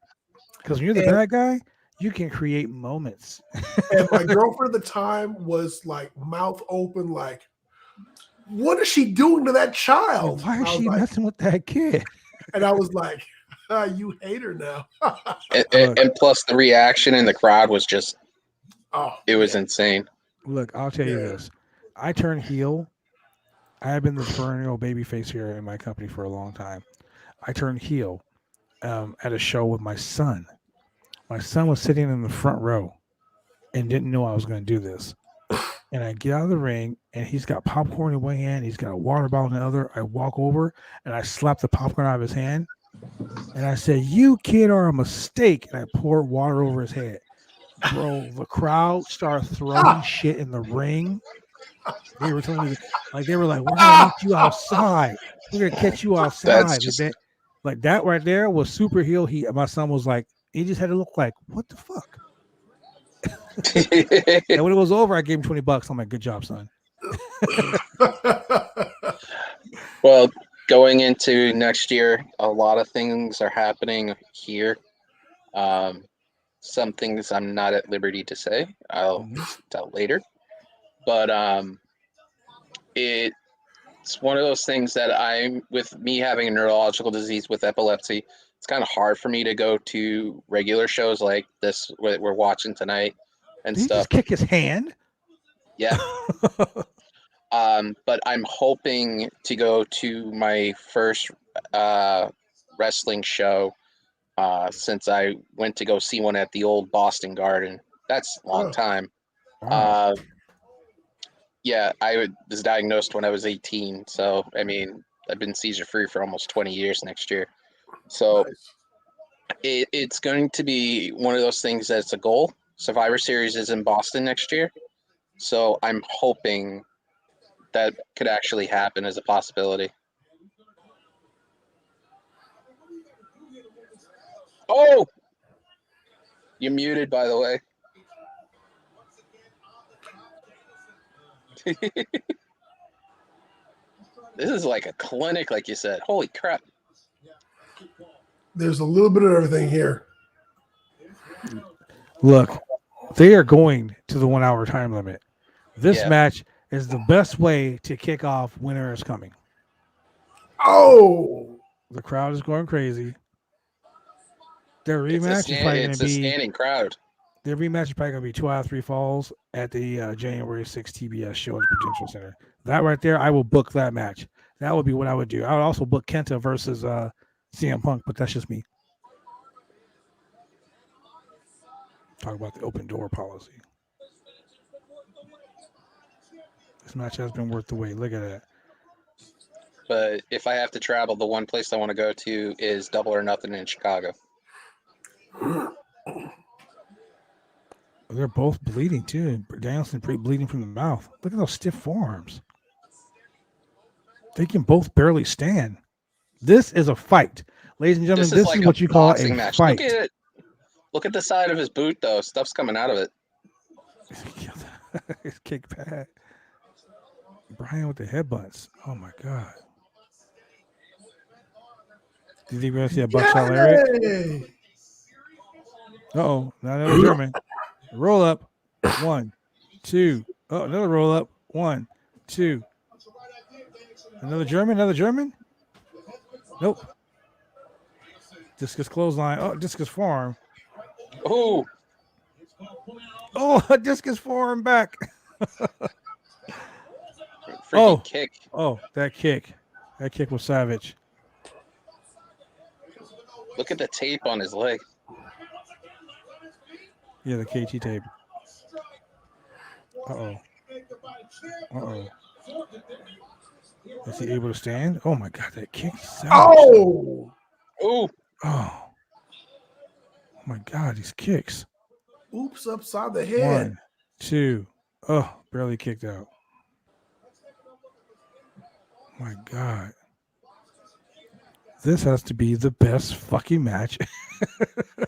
Because when you're the bad guy, you can create moments. And my girlfriend at the time was like mouth open, like, what is she doing to that child? Why is she messing with that kid? And I was like, you hate her now. and plus the reaction in the crowd was just, it was insane. Look, I'll tell you this. I turned heel. I have been the perennial babyface here in my company for a long time. I turned heel at a show with my son. My son was sitting in the front row and didn't know I was going to do this. And I get out of the ring, and he's got popcorn in one hand. He's got a water bottle in the other. I walk over, and I slap the popcorn out of his hand. And I said, "You kid are a mistake." And I poured water over his head. Bro, the crowd started throwing shit in the ring. They were telling me, they were like, "We're going to knock you outside. We're going to catch you outside." Like that right there was super heel. My son was like, he just had to look like, what the fuck? And when it was over, I gave him $20. I'm like, good job, son. Well, going into next year, a lot of things are happening here. Some things I'm not at liberty to say. I'll tell later. But it's one of those things that with me having a neurological disease with epilepsy, it's kind of hard for me to go to regular shows like this we're watching tonight and stuff. Just kick his hand? Yeah. But I'm hoping to go to my first wrestling show since I went to go see one at the old Boston Garden. That's a long time. Wow. Yeah, I was diagnosed when I was 18. So, I mean, I've been seizure-free for almost 20 years next year. So it's going to be one of those things that's a goal. Survivor Series is in Boston next year. So I'm hoping that could actually happen as a possibility. Oh! You're muted, by the way. This is like a clinic, like you said. Holy crap. There's a little bit of everything here. Look, they are going to the 1 hour time limit. This match is the best way to kick off Winter is Coming. Oh! The crowd is going crazy. Their rematch is probably going to be a standing crowd. Their rematch is probably going to be 2 out of 3 falls at the January 6th TBS show at the Prudential Center. That right there, I will book that match. That would be what I would do. I would also book Kenta versus CM Punk, but that's just me. Talk about the open door policy. This match has been worth the wait. Look at that. But if I have to travel, the one place I want to go to is Double or Nothing in Chicago. They're both bleeding too. Danielson bleeding from the mouth. Look at those stiff forearms. They can both barely stand. This is a fight, ladies and gentlemen. This like is what you call a match. fight. Look at it. Look at the side of his boot, though. Stuff's coming out of it. His kick pad. Brian with the headbutts. Oh my god. Did you really see a buckshot lariat? Uh-oh, not another German. Roll up. 1, 2. Oh, another roll up. 1, 2. Another German? Nope. Discus clothesline. Oh, discus forearm. Ooh. Oh, a discus forearm back. Freaking kick. Oh, that kick. That kick was savage. Look at the tape on his leg. Yeah, the KT tape. Uh-oh. Is he able to stand? Oh my god, that kick. Oh! Ooh. Oh my god, these kicks. Oops, upside the head. 1, 2. Oh, barely kicked out. My god. This has to be the best fucking match.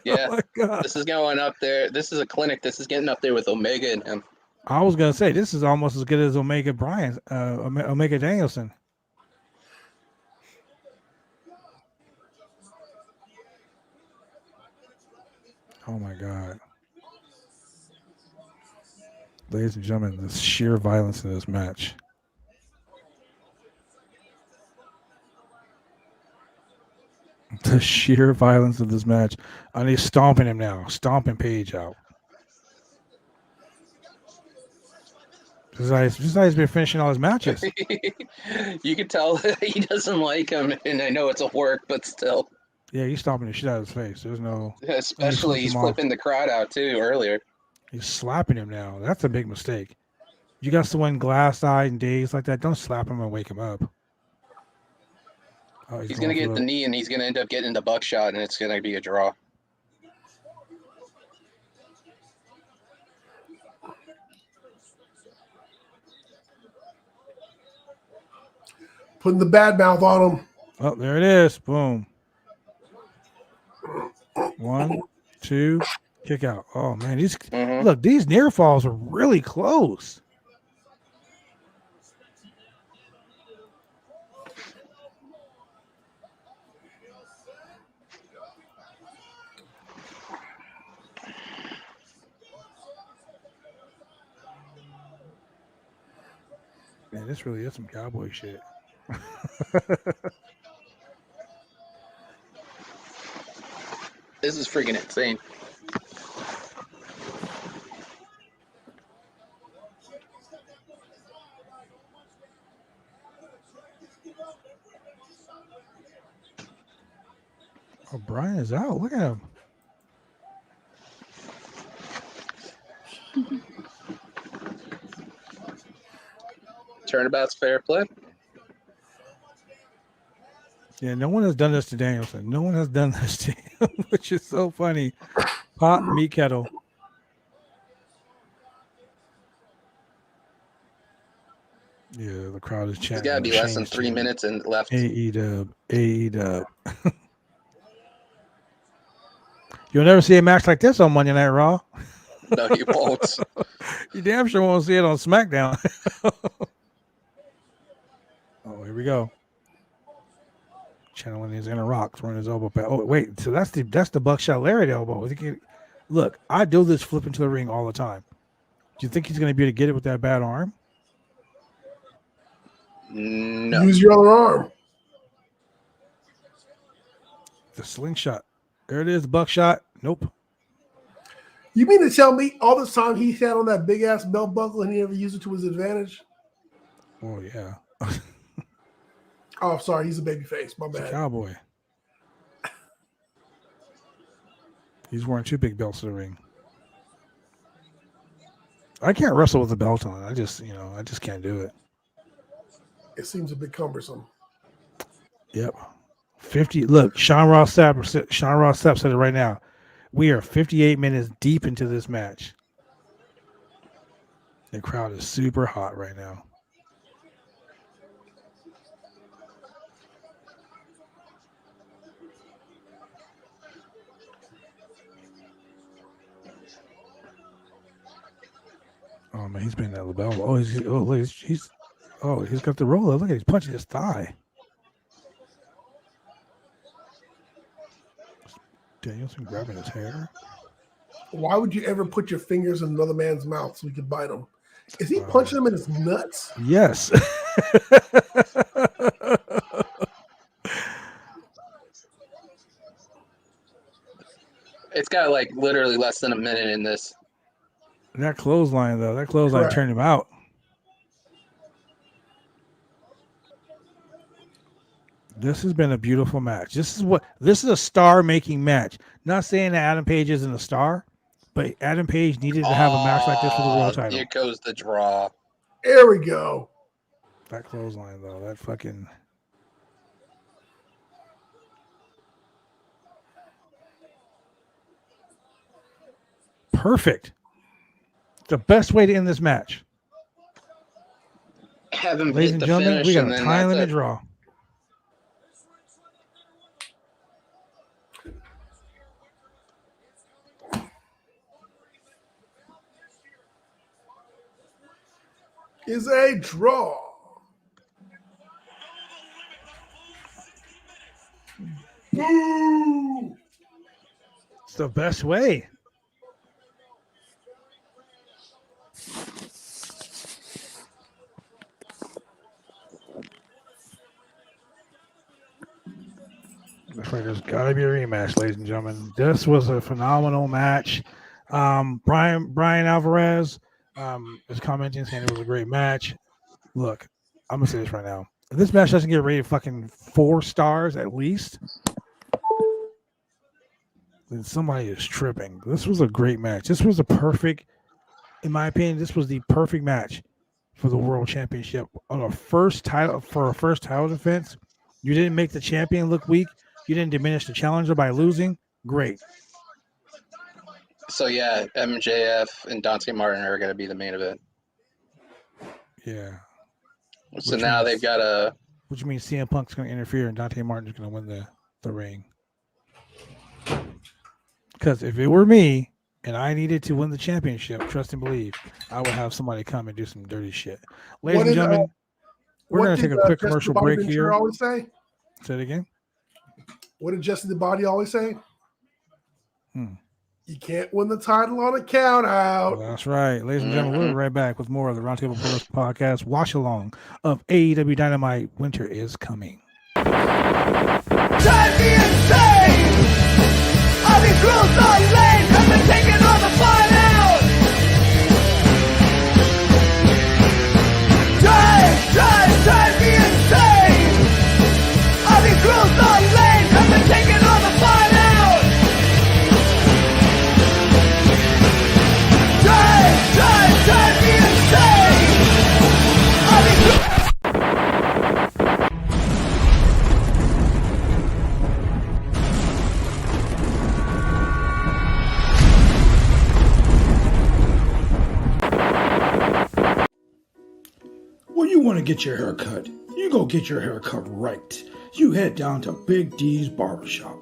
Yeah. Oh my god. This is going up there. This is a clinic. This is getting up there with Omega and him. I was gonna say this is almost as good as Omega Bryan, Omega Danielson. Oh my god. Ladies and gentlemen, the sheer violence in this match. The sheer violence of this match. And he's stomping him now. Stomping Page out. This guy's been finishing all his matches. You can tell he doesn't like him, and I know it's a work, but still. Yeah, he's stomping the shit out of his face. There's no... Especially he's flipping the crowd out, too, earlier. He's slapping him now. That's a big mistake. You got someone glass-eyed and dazed like that, don't slap him and wake him up. Oh, he's going to get the knee, and he's going to end up getting the buckshot, and it's going to be a draw. Putting the bad mouth on him. Oh, there it is. Boom. 1, 2, kick out. Oh man, look, these near falls are really close. Man, this really is some cowboy shit. This is freaking insane. Oh, Brian is out. Look at him. Turnabout's fair play. Yeah, no one has done this to Danielson. No one has done this to him, which is so funny. Pop meat kettle. Yeah, the crowd is chanting. It's got to be less than 3 minutes and left. AEW. You'll never see a match like this on Monday Night Raw. No, you won't. You damn sure won't see it on SmackDown. Oh, here we go. Channeling his inner rock, throwing his elbow back. Oh, wait. So that's the buckshot lariat elbow. Look, I do this flip into the ring all the time. Do you think he's going to be able to get it with that bad arm? No. Use your other arm. The slingshot. There it is, buckshot. Nope. You mean to tell me all this time he had on that big ass belt buckle and he never used it to his advantage? Oh, yeah. Oh, sorry, he's a baby face. My He's a bad. cowboy. He's wearing 2 big belts in the ring. I can't wrestle with the belt on. I just can't do it. It seems a bit cumbersome. Yep. 50. Look, Sean Ross Sapp said it right now. We are 58 minutes deep into this match. The crowd is super hot right now. Oh man, he's been that LaBelle. Oh, he's got the roller. Look at he's punching his thigh. Danielson grabbing his hair. Why would you ever put your fingers in another man's mouth so he could bite him? Is he punching him in his nuts? Yes. It's got like literally less than a minute in this. That clothesline Correct. turned him out. This has been a beautiful match. This is a star-making match. Not saying that Adam Page isn't a star, but Adam Page needed to have a match like this for the world title. Here goes the draw. There we go. That clothesline though, that fucking perfect. The best way to end this match. Have him Ladies hit and the gentlemen, finish we got and a then time that's limit it. draw. Is a draw. Woo! It's the best way. That's right. There's got to be a rematch, ladies and gentlemen. This was a phenomenal match. Brian Alvarez is commenting saying it was a great match. Look, I'm gonna say this right now. If this match doesn't get rated fucking 4 stars at least, then somebody is tripping. This was a great match. This was a perfect, in my opinion, this was the perfect match for the World Championship on a first title defense. You didn't make the champion look weak. You didn't diminish the challenger by losing. Great. So yeah, MJF and Dante Martin are going to be the main event. Yeah. So Which now means- they've got a. Which means CM Punk's going to interfere and Dante Martin's going to win the ring. Because if it were me and I needed to win the championship, trust and believe, I would have somebody come and do some dirty shit. Ladies and gentlemen, we're going to take a quick commercial break here. Always say? Say it again. What did Jesse the Body always say? Hmm. You can't win the title on a count out. That's right. Ladies and gentlemen, we'll be right back with more of the Roundtable Pro Podcast watch along of AEW Dynamite Winter is Coming. Drive me insane! All these rules are lame, have been taking all the fun out! Drive me insane! All these rules are lame, have been taking all the fun out! Drive me insane! All these When you want to get your hair cut, you go get your hair cut right. You head down to Big D's Barbershop.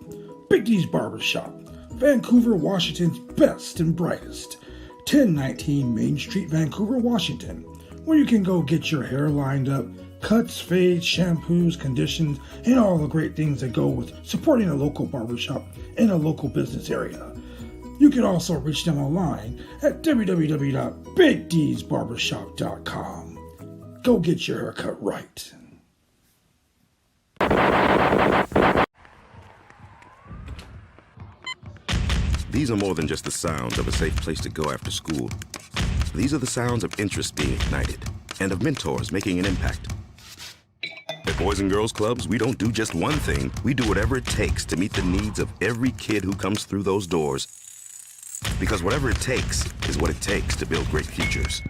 Big D's Barbershop, Vancouver, Washington's best and brightest. 1019 Main Street, Vancouver, Washington, where you can go get your hair lined up, cuts, fades, shampoos, conditions, and all the great things that go with supporting a local barbershop in a local business area. You can also reach them online at www.bigdsbarbershop.com. Go get your haircut right. These are more than just the sounds of a safe place to go after school. These are the sounds of interest being ignited and of mentors making an impact. At Boys and Girls Clubs, we don't do just one thing. We do whatever it takes to meet the needs of every kid who comes through those doors Because whatever it takes is what it takes to build great futures.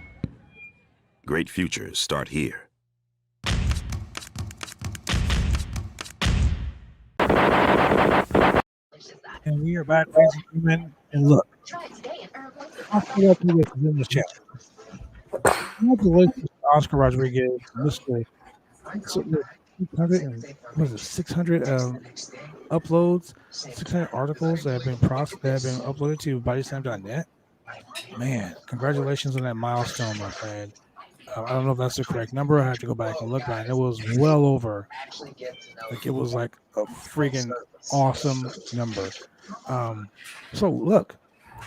Great futures start here. And we are back, ladies and gentlemen. And look, Oscar Rodriguez is in the chat. Congratulations to Oscar Rodriguez, Mr. 600 and what is it, 600 uploads, 600 articles that have been uploaded to bodyslam.net. Man, congratulations on that milestone, my friend. I don't know if that's the correct number. I have to go back and look, but it was well over. Like, it was like a freaking awesome number. So look,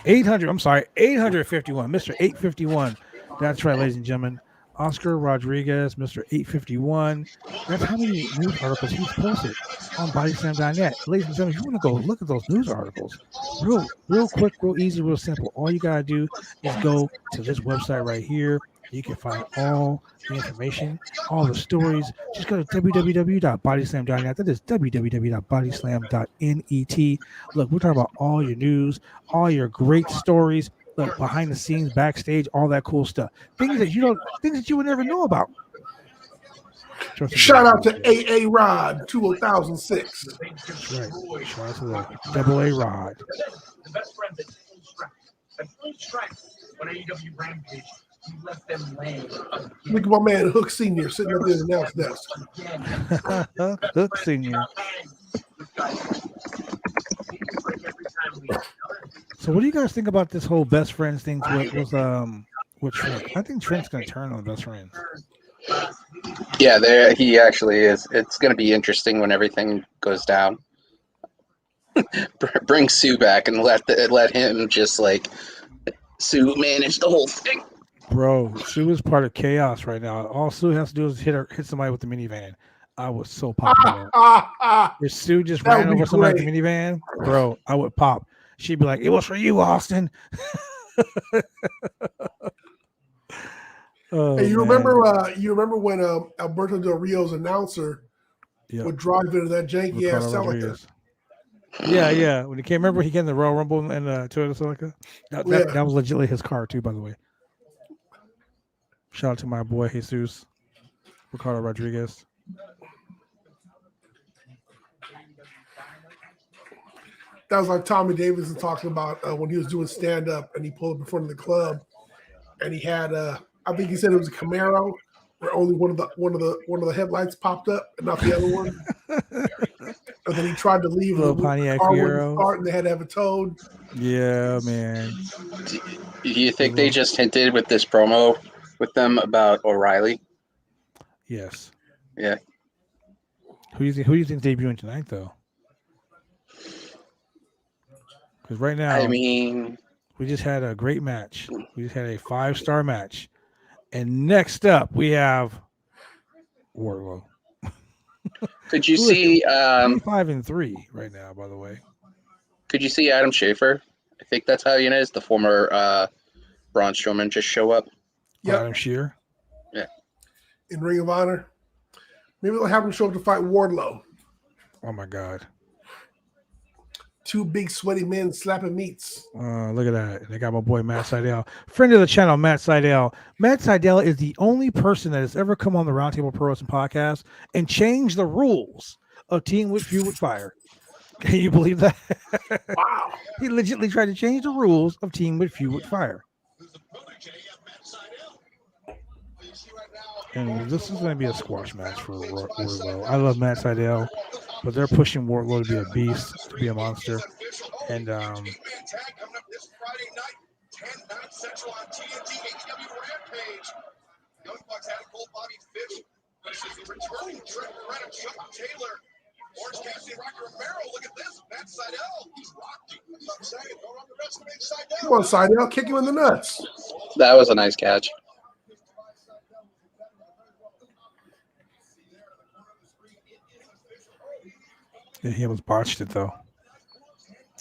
851, Mr. 851. That's right, ladies and gentlemen. Oscar Rodriguez, Mr. 851. That's how many news articles he's posted on bodyslam.net. Ladies and gentlemen, if you want to go look at those news articles, real quick, real easy, real simple. All you gotta do is go to this website right here. You can find all the information, all the stories. Just go to www.bodyslam.net. That is www.bodyslam.net. Look, we're talking about all your news, all your great stories. Look, behind the scenes, backstage, all that cool stuff. Things that you would never know about. Shout out to AA Rod 2006. That's right. Shout out to the Double A Rod. The best friend that pulled strength on AEW Rampage. He left them laying. Look at my man Hook Senior sitting at the announce desk. Hook Senior. So, what do you guys think about this whole best friends thing with Trent? I think Trent's going to turn on best friends. Yeah, there he actually is. It's going to be interesting when everything goes down. Bring Sue back and let him just like Sue manage the whole thing. Bro, Sue is part of chaos right now. All Sue has to do is hit somebody with the minivan. I was so popular. If Sue just ran over somebody with the minivan, bro, I would pop. She'd be like, "It was for you, Austin." Hey, you remember when Alberto Del Rio's announcer would drive into that janky ass Celica? Yeah. When he came, remember he came in the Royal Rumble and Toyota Celica? That was legitimately his car too, by the way. Shout out to my boy Jesus Ricardo Rodriguez. That was like Tommy Davidson talking about when he was doing stand up and he pulled up in front of the club and he had I think he said it was a Camaro where only one of the headlights popped up and not the other one. And then he tried to leave the Pontiac car Fiero. wouldn't start and they had to have it towed. Yeah, man. Do you think they just hinted with this promo with them about O'Reilly? Yes. Yeah. Who do you think's debuting tonight, though? Because right now, I mean, we just had a great match. We just had a 5-star match, and next up we have Wardlow. Could you see 5-3 right now? By the way, could you see Adam Schaefer? I think that's how you know is the former Braun Strowman just show up. Yep. Adam Shearer. Yeah. In Ring of Honor. Maybe they'll have him show up to fight Wardlow. Oh my God. 2 big sweaty men slapping meats. Look at that. They got my boy Matt Seidel. Friend of the channel, Matt Seidel. Matt Seidel is the only person that has ever come on the Roundtable Pro Wrestling podcast and changed the rules of Team with Fuel with Fire. Can you believe that? Wow. He legitimately tried to change the rules of Team with Fuel with Fire. And this is going to be a squash match for Wardlow. I love Matt Seidel, but they're pushing Wardlow to be a beast, to be a monster. And Come on, Seidel, kick him in the nuts. That was a nice catch. yeah, he almost botched it, though.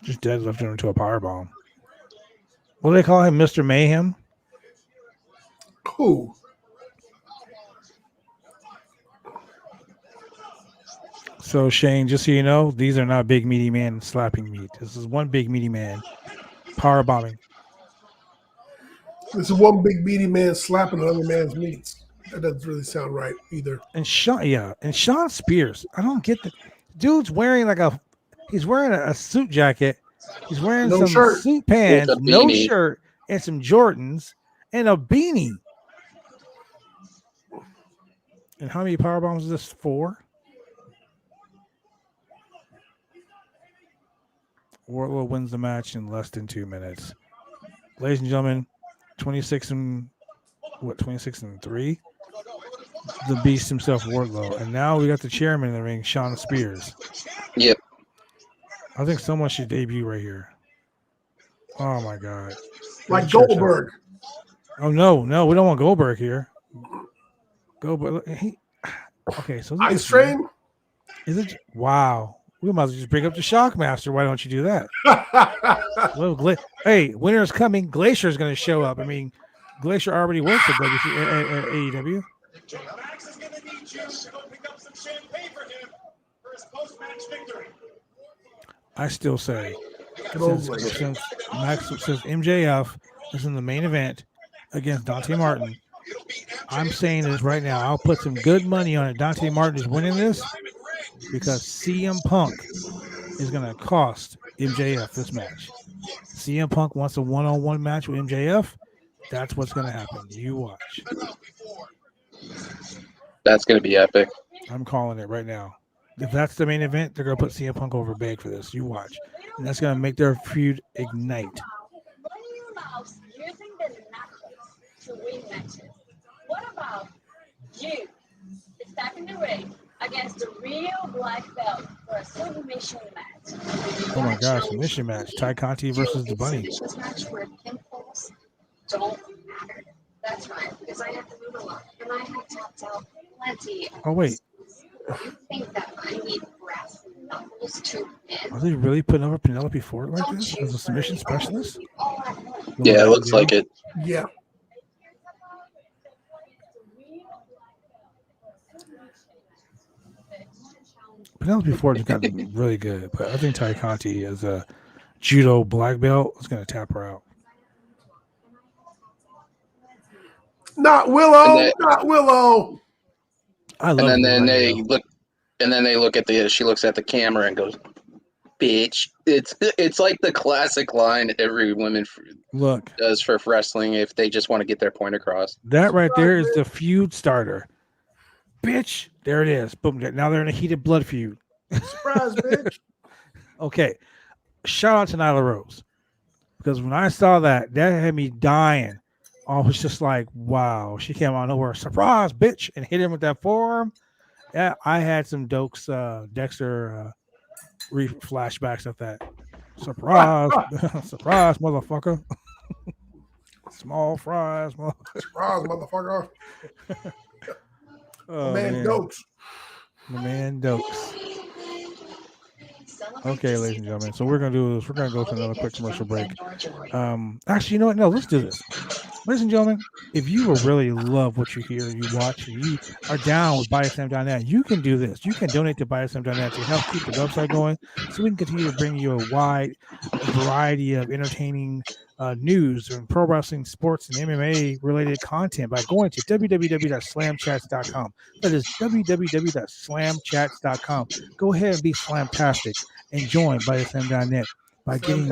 Just deadlifted him into a powerbomb. What do they call him, Mr. Mayhem? Who? So, Shane, just so you know, these are not big, meaty men slapping meat. This is one big, meaty man Power bombing. This is one big meaty man slapping another man's meats. That doesn't really sound right either. And Sean Spears. I don't get the dude's wearing he's wearing a suit jacket. He's wearing No some shirt. suit pants, With a no beanie. shirt, and some Jordans and a beanie. And how many power bombs is this? 4? Wardlow wins the match in less than 2 minutes. Ladies and gentlemen, 26 and 3? The beast himself, Wardlow. And now we got the chairman in the ring, Sean Spears. Yep. I think someone should debut right here. Oh my God. Like Goldberg. Oh no, we don't want Goldberg here. Goldberg. Okay, so Ice Train? Is it? Wow. We might as well just bring up the Shockmaster. Why don't you do that? Hey, winter is coming. Glacier is going to show up. I mean, Glacier already works at AEW. Max is going to need you to go pick up some champagne for him for his post-match victory. I still say, Good old since MJF is in the main event against Dante Martin, I'm saying this right now. I'll put some good money on it. Dante Martin is winning this because CM Punk is going to cost MJF this match. CM Punk wants a one-on-one match with MJF. That's what's going to happen. You watch. That's going to be epic. I'm calling it right now. If that's the main event, they're going to put CM Punk over big for this. You watch. And that's going to make their feud ignite. Using the knuckles to win matches. What about you step in the ring against the real black belt for a submission match? Oh my gosh, submission match. Ty Conti versus the Bunny. Match where pimples don't matter. That's right, because I have to move a lot and I have tapped out plenty. Oh wait. You think that I need brass knuckles to win? Are they really putting over Penelope Ford like this as a submission specialist? Yeah, it looks like it. Yeah. Penelope Ford has gotten really good, but I think Ty Conti as a judo black belt is going to tap her out. Not Willow. Not Willow. I love. And then they look, she looks at the camera and goes, "Bitch." It's like the classic line every woman does for wrestling if they just want to get their point across. That right there is the feud starter. Bitch, there it is. Boom. Now they're in a heated blood feud. Surprise, bitch. Okay. Shout out to Nyla Rose. Because when I saw that had me dying. I was just like, wow. She came out of nowhere. Surprise, bitch. And hit him with that forearm. Yeah, I had some Dokes Dexter flashbacks of that. Surprise. Surprise, motherfucker. Small fries. Surprise, motherfucker. Oh, man, Dokes. The man Dokes. Okay, ladies and gentlemen. So we're gonna do this. We're gonna go to another quick commercial break. Actually, you know what? No, let's do this. Ladies and gentlemen, if you really love what you hear, you watch, and you are down with BuySlam.net, you can do this. You can donate to BuySlam.net to help keep the website going, so we can continue to bring you a wide variety of entertaining news and pro wrestling, sports, and MMA related content by going to www.slamchats.com. That is www.slamchats.com. Go ahead and be slamtastic and join BuySlam.net by getting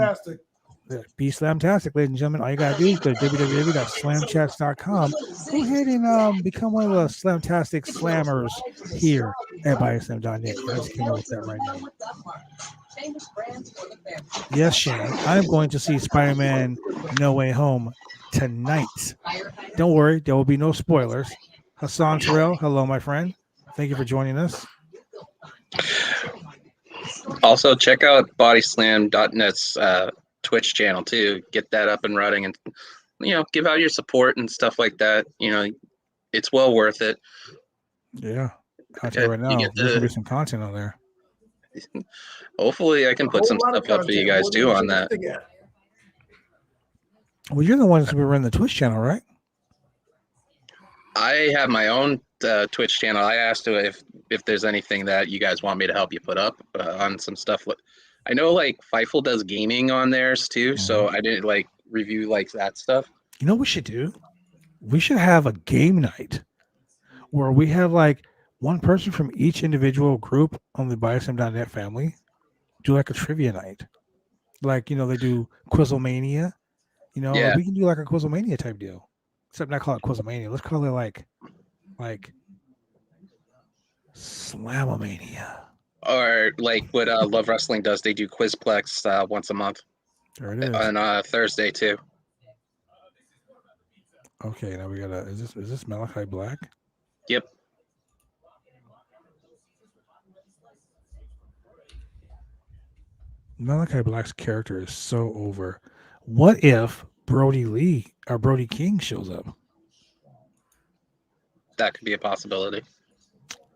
be slamtastic, ladies and gentlemen. All you gotta do is go to www.slamchats.com. Go ahead and become one of the slamtastic slammers here at BuySlam.net. You guys came up with that right now. Yes, Shane. I'm going to see Spider-Man No Way Home tonight. Don't worry, there will be no spoilers. Hassan Terrell, hello, my friend. Thank you for joining us. Also, check out bodyslam.net's Twitch channel too. Get that up and running, and give out your support and stuff like that. It's well worth it. Yeah, I'll tell you right now, there's gonna be some content on there. Hopefully, I can put some stuff up for you guys too on that. Well, you're the ones who run the Twitch channel, right? I have my own Twitch channel. I asked if there's anything that you guys want me to help you put up on some stuff I know like Fightful does gaming on theirs too, so I didn't like review like that stuff. You know what we should do? We should have a game night where we have like one person from each individual group on the BioSim.net family do like a trivia night. Like, they do Quizlemania. Yeah. We can do like a Quizlemania type deal. Except not call it Quizlemania. Let's call it like Slamomania. Or like what Love Wrestling does, they do Quizplex once a month. There it is. On Thursday too. Okay, now we gotta. Is this Malachi Black? Yep. Malachi Black's character is so over. What if Brody King shows up? That could be a possibility.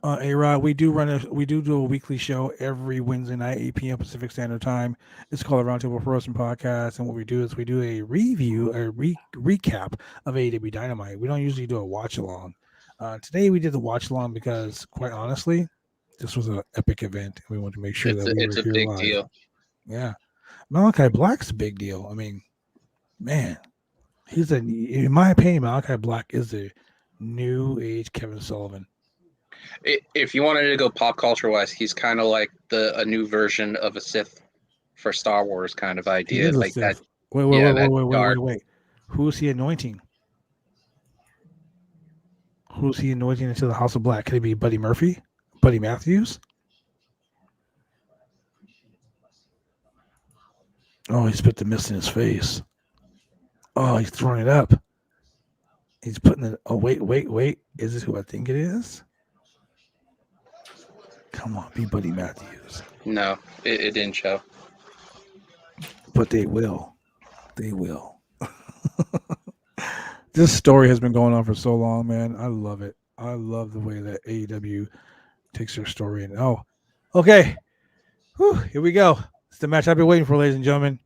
A-Rod, we do do a weekly show every Wednesday night, 8 p.m. Pacific Standard Time. It's called the Roundtable Pro Wrestling Podcast, and what we do is we do a review, recap of AEW Dynamite. We don't usually do a watch along. Today we did the watch along because, quite honestly, this was an epic event, and we wanted to make sure that we were here live. Deal. Yeah, Malachi Black's a big deal. I mean, man, in my opinion, Malachi Black is the new age Kevin Sullivan. If you wanted to go pop culture wise, he's kind of like a new version of a Sith for Star Wars kind of idea, like that. Wait. Who's he anointing? Who's he anointing into the House of Black? Could it be Buddy Murphy? Buddy Matthews? Oh, he spit the mist in his face. Oh, he's throwing it up. He's putting it. Oh, wait. Is this who I think it is? Come on, be Buddy Matthews. No, it didn't show. But they will. They will. This story has been going on for so long, man. I love it. I love the way that AEW takes their story and okay. Whew, here we go. It's the match I've been waiting for, ladies and gentlemen.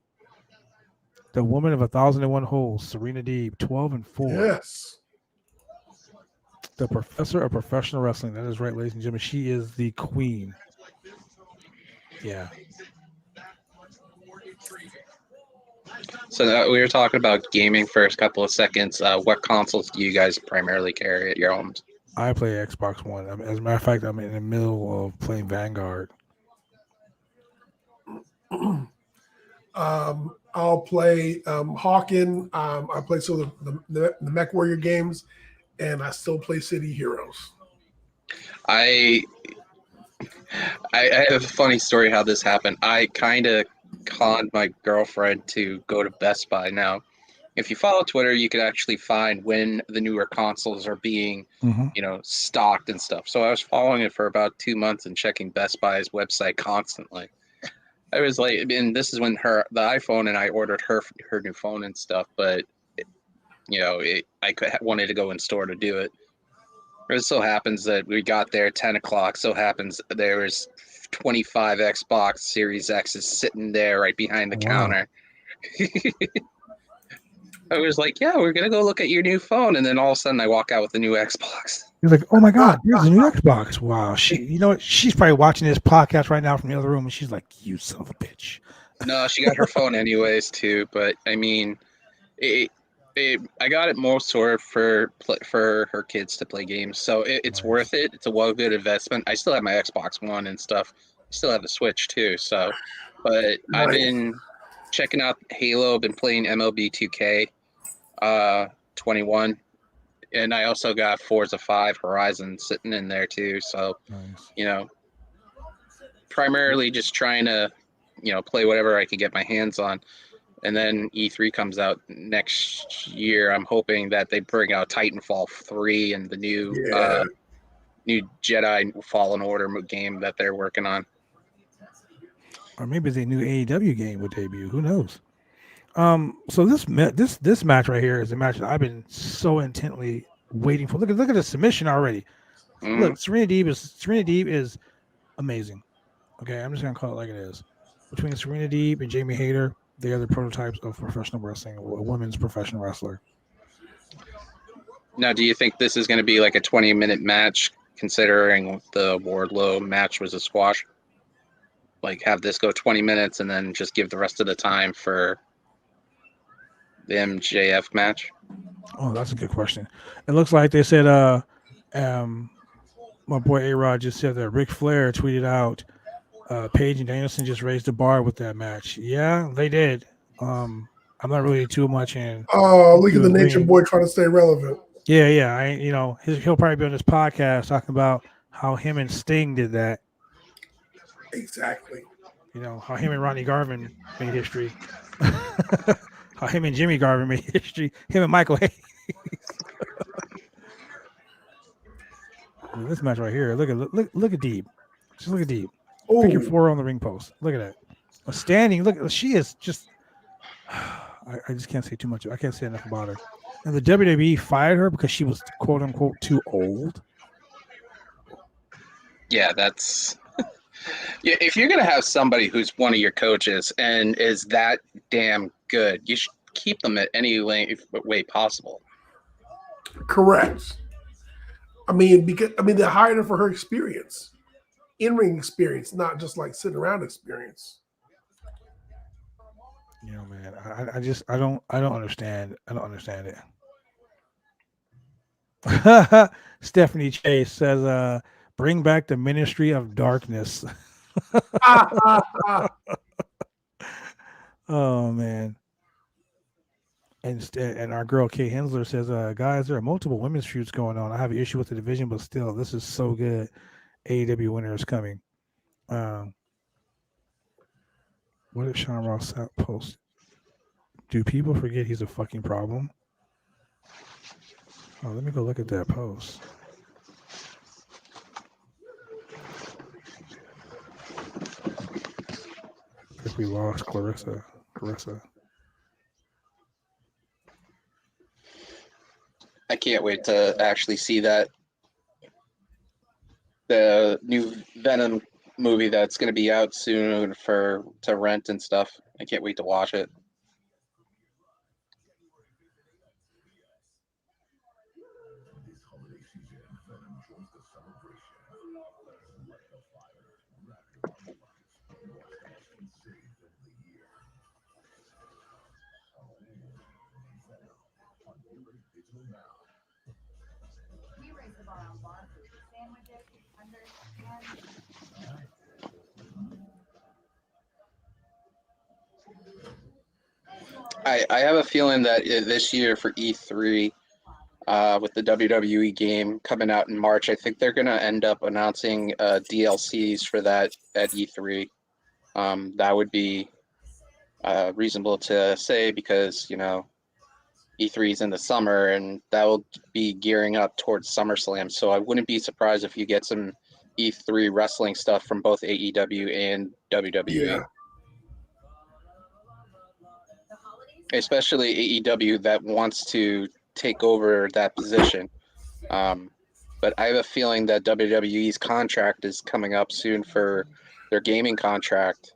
The woman of 1,001 holes, Serena Deeb, 12-4. Yes. The professor of professional wrestling. That is right, ladies and gentlemen. She is the queen. Yeah. So we were talking about gaming for a couple of seconds. What consoles do you guys primarily carry at your homes? I play Xbox One. As a matter of fact, I'm in the middle of playing Vanguard. I'll play Hawken. I play some of the Mech Warrior games, and I still play City Heroes. I have a funny story how this happened. I kind of conned my girlfriend to go to Best Buy. Now, if you follow Twitter, you can actually find when the newer consoles are being, stocked and stuff. So I was following it for about 2 months and checking Best Buy's website constantly. I was like, and this is when the iPhone, and I ordered her new phone and stuff, but I wanted to go in store to do it. It so happens that we got there at 10 o'clock. So happens there was 25 Xbox Series X's sitting there right behind the counter. I was like, yeah, we're going to go look at your new phone. And then all of a sudden I walk out with the new Xbox. You're like, oh my God, there's a new Xbox. Wow. She's probably watching this podcast right now from the other room. And she's like, you son of a bitch. No, she got her phone anyways too. But I mean, I got it more sort of for her kids to play games. So it's worth it. It's a good investment. I still have my Xbox One and stuff. I still have the Switch too. So, but I've been checking out Halo. I've been playing MLB 2K 21. And I also got Forza 5 Horizon sitting in there too. So, primarily just trying to, play whatever I can get my hands on. And then E3 comes out next year. I'm hoping that they bring out Titanfall 3 and the new Jedi Fallen Order game that they're working on. Or maybe the new AEW game would debut. Who knows? So this match right here is a match that I've been so intently waiting for. Look at the submission already. Look, Serena Deeb is amazing. Okay, I'm just gonna call it like it is. Between Serena Deeb and Jamie Hayter, they are the prototypes of professional wrestling, a women's professional wrestler. Now, do you think this is going to be like a 20-minute match, considering the Wardlow match was a squash? like have this go 20 minutes and then just give the rest of the time for the MJF match? Oh, that's a good question. It looks like they said, my boy A-Rod just said that Ric Flair tweeted out, Paige and Danielson just raised the bar with that match. Yeah, they did. I'm not really too much in. Oh, look at to the Nature agreeing. Boy trying to stay relevant. Yeah. He'll probably be on this podcast talking about how him and Sting did that. Exactly. How him and Ronnie Garvin made history. How him and Jimmy Garvin made history. Him and Michael Hayes. This match right here. Look at Deeb. Just look at Deeb. Figure 4 on the ring post. Look at that. A standing. Look, she is just. I just can't say too much. I can't say enough about her. And the WWE fired her because she was quote unquote too old. Yeah, that's. Yeah, if you're gonna have somebody who's one of your coaches and is that damn good, you should keep them at any way possible. Correct. Because they hired her for her experience, in-ring experience, not just like sitting around experience. Man, I don't understand. I don't understand it. Stephanie Chase says, "Bring back the Ministry of Darkness." Oh man. And our girl Kay Hensler says, guys, there are multiple women's feuds going on. I have an issue with the division, but still, this is so good. AEW winner is coming. What did Sean Ross post? Do people forget he's a fucking problem? Oh, let me go look at that post. I think we lost Clarissa. I can't wait to actually see that. The new Venom movie that's going to be out soon to rent and stuff. I can't wait to watch it. I have a feeling that this year for E3, with the WWE game coming out in March, I think they're going to end up announcing DLCs for that at E3. That would be reasonable to say because, E3 is in the summer and that will be gearing up towards SummerSlam. So I wouldn't be surprised if you get some E3 wrestling stuff from both AEW and WWE. Yeah. Especially AEW that wants to take over that position. But I have a feeling that WWE's contract is coming up soon for their gaming contract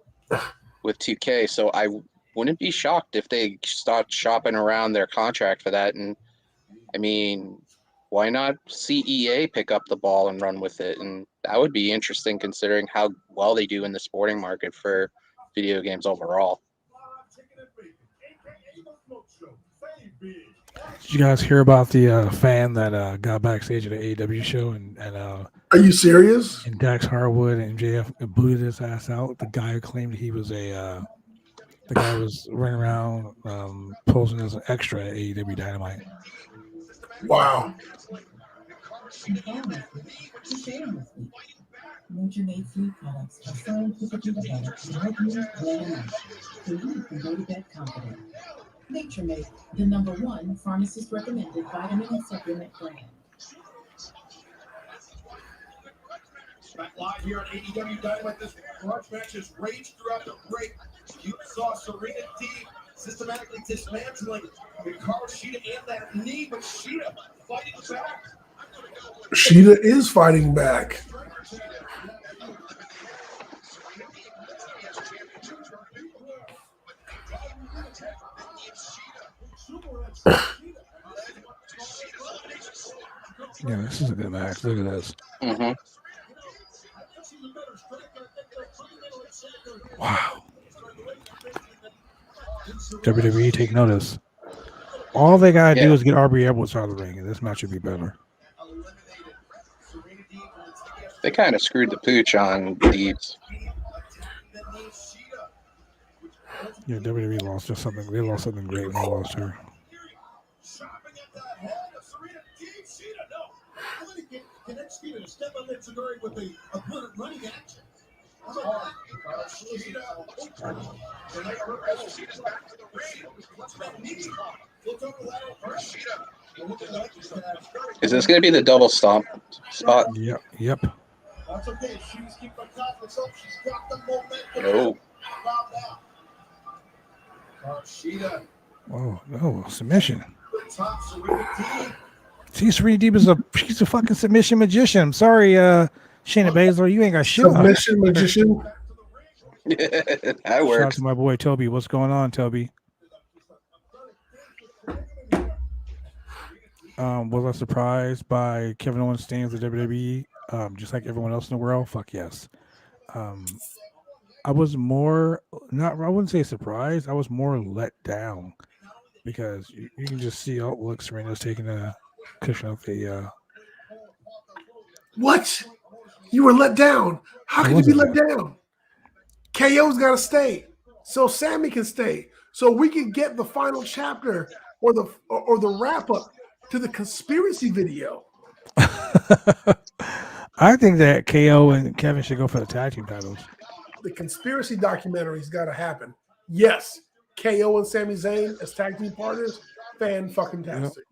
with 2K. So I wouldn't be shocked if they start shopping around their contract for that. And I mean, why not see EA pick up the ball and run with it? And that would be interesting considering how well they do in the sporting market for video games overall. Did you guys hear about the fan that got backstage at the AEW show and Are you serious? And Dax Harwood and JF booted his ass out? The guy who claimed he was the guy was running around posing as an extra at AEW Dynamite. Wow. Nature made food products are scientifically developed to help you well enough so you can go to bed confident. Nature Made, the #1 pharmacist recommended vitamin and supplement brand. Back live here on AEW Dynamite, this grudge match has raged throughout the break. You saw Serena Deeb systematically dismantling Hikaru Shida and that knee, but Shida fighting back. Shida is fighting back. Yeah, this is a good match. Look at this. Mm-hmm. Wow. WWE, take notice. All they gotta do is get Aubrey Edwards out of the ring, and this match would be better. They kind of screwed the pooch on Deeds. Yeah, WWE lost just something. They lost something great when they lost her. Is this going to be the double stomp spot? Yep. Yep. That's okay. She's keeping her confidence up. She's got the momentum. Oh. Oh no, submission. See, Serena Deeb she's a fucking submission magician. I'm sorry, Shayna Baszler, you ain't got shit. Submission magician. That Shout out works. to my boy Toby. What's going on, Toby? Was I surprised by Kevin Owens staying with the WWE? Just like everyone else in the world? Fuck yes. I was more I wouldn't say surprised. I was more let down because you can just see, oh, look, Serena's taking a cushion off the. What? You were let down. How could you be let down? KO's got to stay, so Sammy can stay, so we can get the final chapter or the wrap up to the conspiracy video. I think that KO and Kevin should go for the tag team titles. The conspiracy documentary's got to happen. Yes, KO and Sami Zayn as tag team partners, fan-fucking-tastic.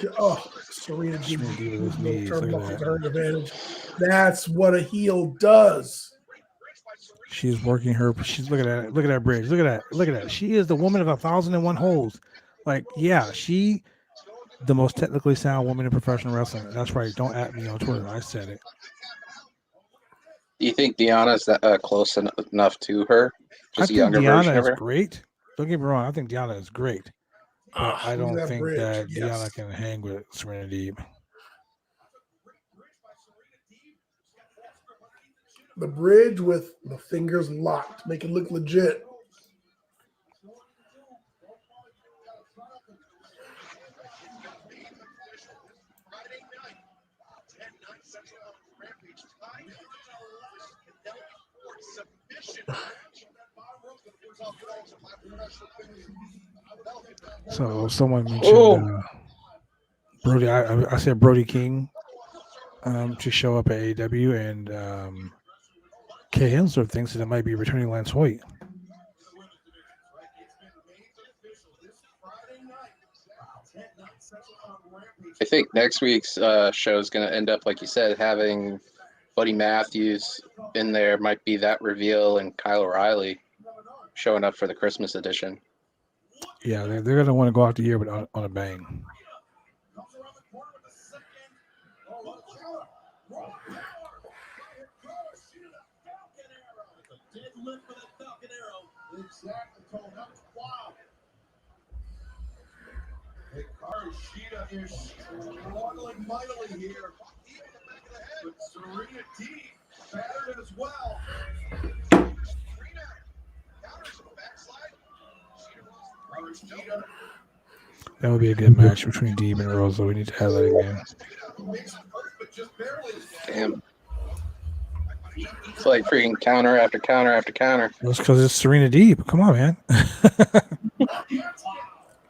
Yep. Oh, Serena Deeb turn off to her advantage. That's what a heel does. She's working her. She's looking at it. Look at that bridge. Look at that. Look at that. She is the woman of 1,001 holes. Like, yeah, the most technically sound woman in professional wrestling. That's right. Don't at me on Twitter. I said it. Do you think Deanna's that close enough to her? Just I a younger think version Deanna of is her? great. Don't get me wrong. I think Deanna is great. But I don't think bridge. that Yes. Deanna can hang with Serena Deeb. The bridge with the fingers locked. Make it look legit. So someone mentioned Brody. I said Brody King to show up at AEW, and Kay Hemsworth thinks that it might be returning Lance Hoyt. I think next week's show is going to end up, like you said, having Buddy Matthews in there. Might be that reveal, and Kyle O'Reilly showing up for the Christmas edition. Yeah, they're going to want to go out the year with on a bang. Shida is struggling mightily here. But Serena Deeb battered as well. That would be a good match between Deeb and Rosa. We need to have that again. Damn. It's like freaking counter after counter after counter. That's because it's Serena Deeb. Come on, man.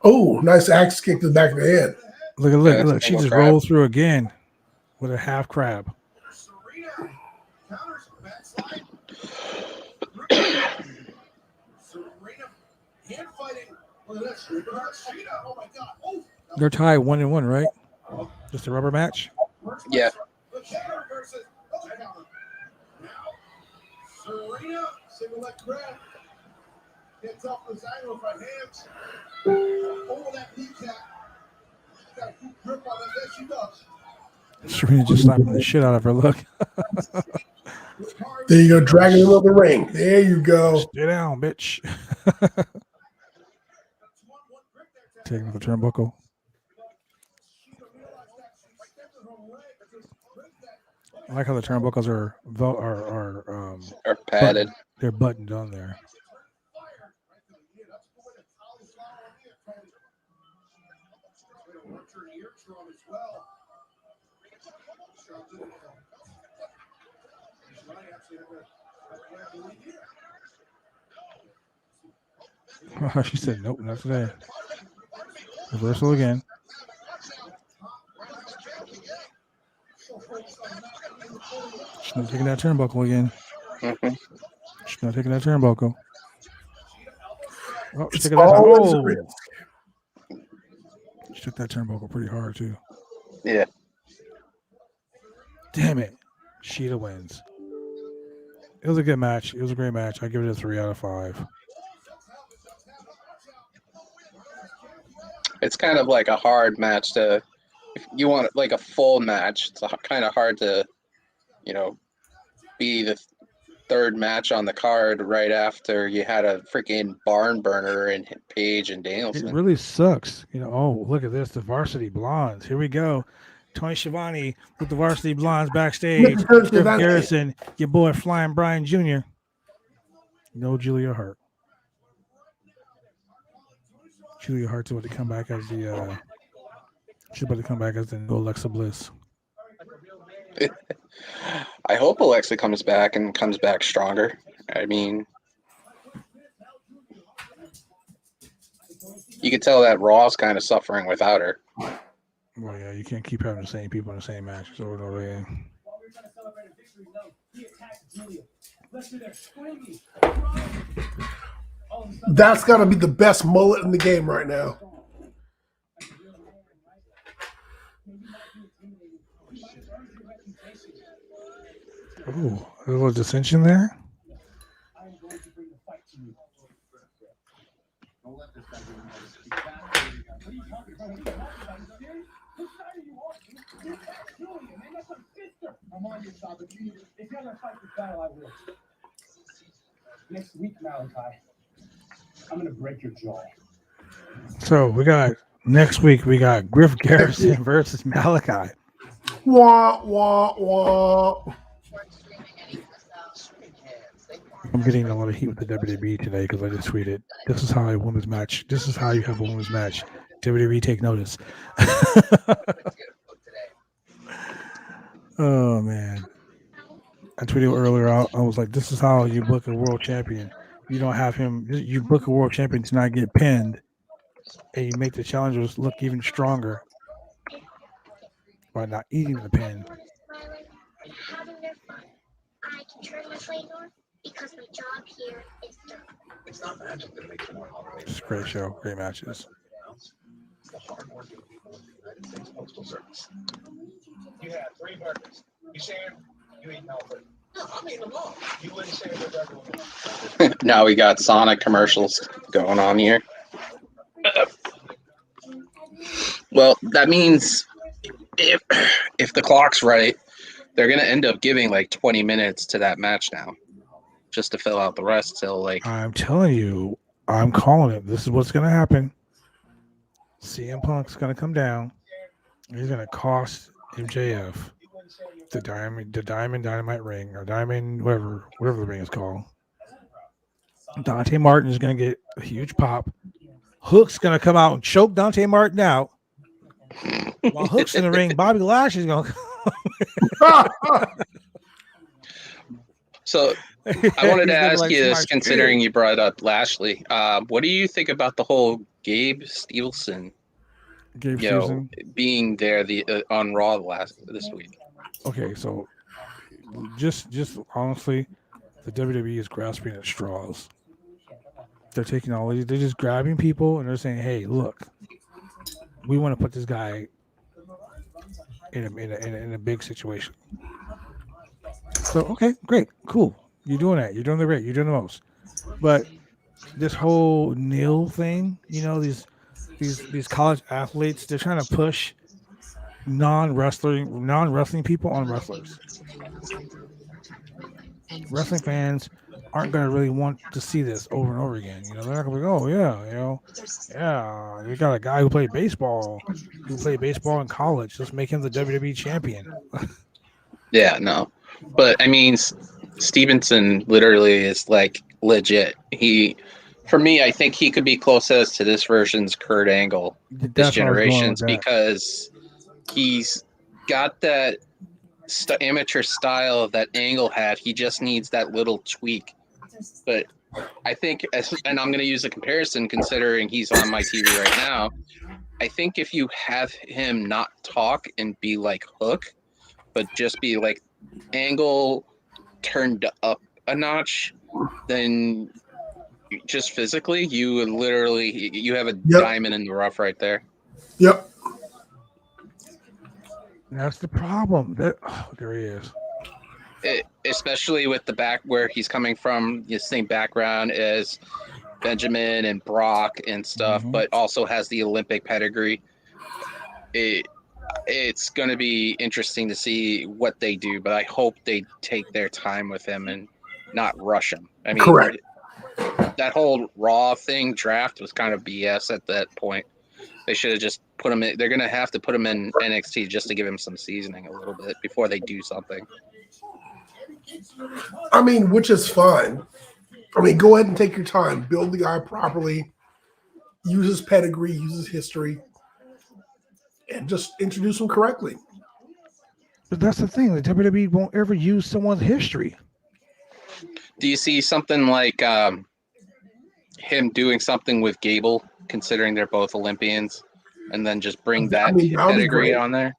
Oh, nice axe kick to the back of the head. Look. She just rolled through again with a half crab. They're tied 1-1, right? Just a rubber match? Yeah. Serena, single leg grab. Gets off the side with her hands. Over that kneecap. Got a good grip on it. Yes, she does. Serena just slapping the shit out of her. Look. There you go, dragging him up the ring. There you go. Stay down, bitch. Taking the turnbuckle. I like how the turnbuckles are padded. They're buttoned on there. She said, "Nope, not today." Reversal again. She's not taking that turnbuckle again. Mm-hmm. She's not taking that turnbuckle. Oh, It's she's taking that. always a Oh, risk. she took that turnbuckle pretty hard too. Yeah. Damn it. Sheeta wins. It was a good match. It was a great match. I give it a 3 out of 5. It's kind of like a hard match to, if you want like a full match, it's kind of hard to, be the third match on the card right after you had a freaking barn burner in Paige and It Danielson. really sucks. Oh, look at this. The Varsity Blondes. Here we go. Tony Schiavone with the Varsity Blondes backstage. Griff Garrison, your boy Flying Brian Jr. No Julia Hart. Julia Hart's about to come back as the she's about to come back as the new Alexa Bliss. I hope Alexa comes back and comes back stronger. I mean, you could tell that Raw's kind of suffering without her. Well, yeah, you can't keep having the same people in the same match over and over again. That's got to be the best mullet in the game right now. Oh, a little dissension there. I'm on your side, but if you're gonna fight this battle, I will. Next week, Malachi, I'm gonna break your jaw. So next week we got Griff Garrison versus Malachi. Wah, wah, wah. I'm getting a lot of heat with the WWE today because I just tweeted, "This is how a women's match. This is how you have a women's match." WWE, take notice. Oh man, I tweeted earlier. I was like, "This is how you book a world champion. You don't have him. You book a world champion to not get pinned, and you make the challengers look even stronger by not eating the pin." I can turn my flame on because my job here is done. It's not magic that makes more holidays. It's a great show, great matches. It's the hard work of people in the United States Postal Service. You had 3 burgers. You shared, you ate no food. No, I'm eating them all. You wouldn't share the burger with me. Now we got Sonic commercials going on here. Well, that means if the clock's right, they're going to end up giving like 20 minutes to that match now just to fill out the rest till like... I'm telling you, I'm calling it. This is what's going to happen. CM Punk's going to come down. He's going to cost MJF the Diamond Dynamite ring or Diamond, whatever the ring is called. Dante Martin is going to get a huge pop. Hook's going to come out and choke Dante Martin out. While Hook's in the ring, Bobby Lashley's going to come. So I wanted to ask you this, considering you brought up Lashley. What do you think about the whole Gabe Stevenson being there on Raw this week? Okay, so just honestly, the WWE is grasping at straws. They're taking all these, they're just grabbing people and they're saying, "Hey, look, we want to put this guy in a big situation." So okay, great, cool. You're doing that. You're doing the great. You're doing the most. But this whole Neil thing, these college athletes, they're trying to push non-wrestling people on wrestlers. Wrestling fans aren't going to really want to see this over and over again. They're not going to be, "Oh yeah, we got a guy who played baseball in college. Let's make him the WWE champion." Yeah, no. But I mean, Stevenson literally is like legit. For me, I think he could be closest to this version's Kurt Angle, this That's where I was going with generation's, that. because he's got that amateur style that Angle had. He just needs that little tweak. But I think, and I'm going to use a comparison considering he's on my TV right now. I think if you have him not talk and be like Hook, but just be like Angle turned up a notch, then just physically, you have a diamond in the rough right there. Yep. That's the problem. There he is. Especially with the back where he's coming from, the same background as Benjamin and Brock and stuff, but also has the Olympic pedigree. It's going to be interesting to see what they do, but I hope they take their time with him and not rush him. I mean, correct. That whole Raw thing draft was kind of BS at that point. They should have just put him in. They're going to have to put him in NXT just to give him some seasoning a little bit before they do something. I mean, which is fine. I mean, go ahead and take your time. Build the guy properly. Use his pedigree, use his history, and just introduce him correctly. But that's the thing. The WWE won't ever use someone's history. Do you see something like him doing something with Gable, considering they're both Olympians, and then just bring that pedigree on there?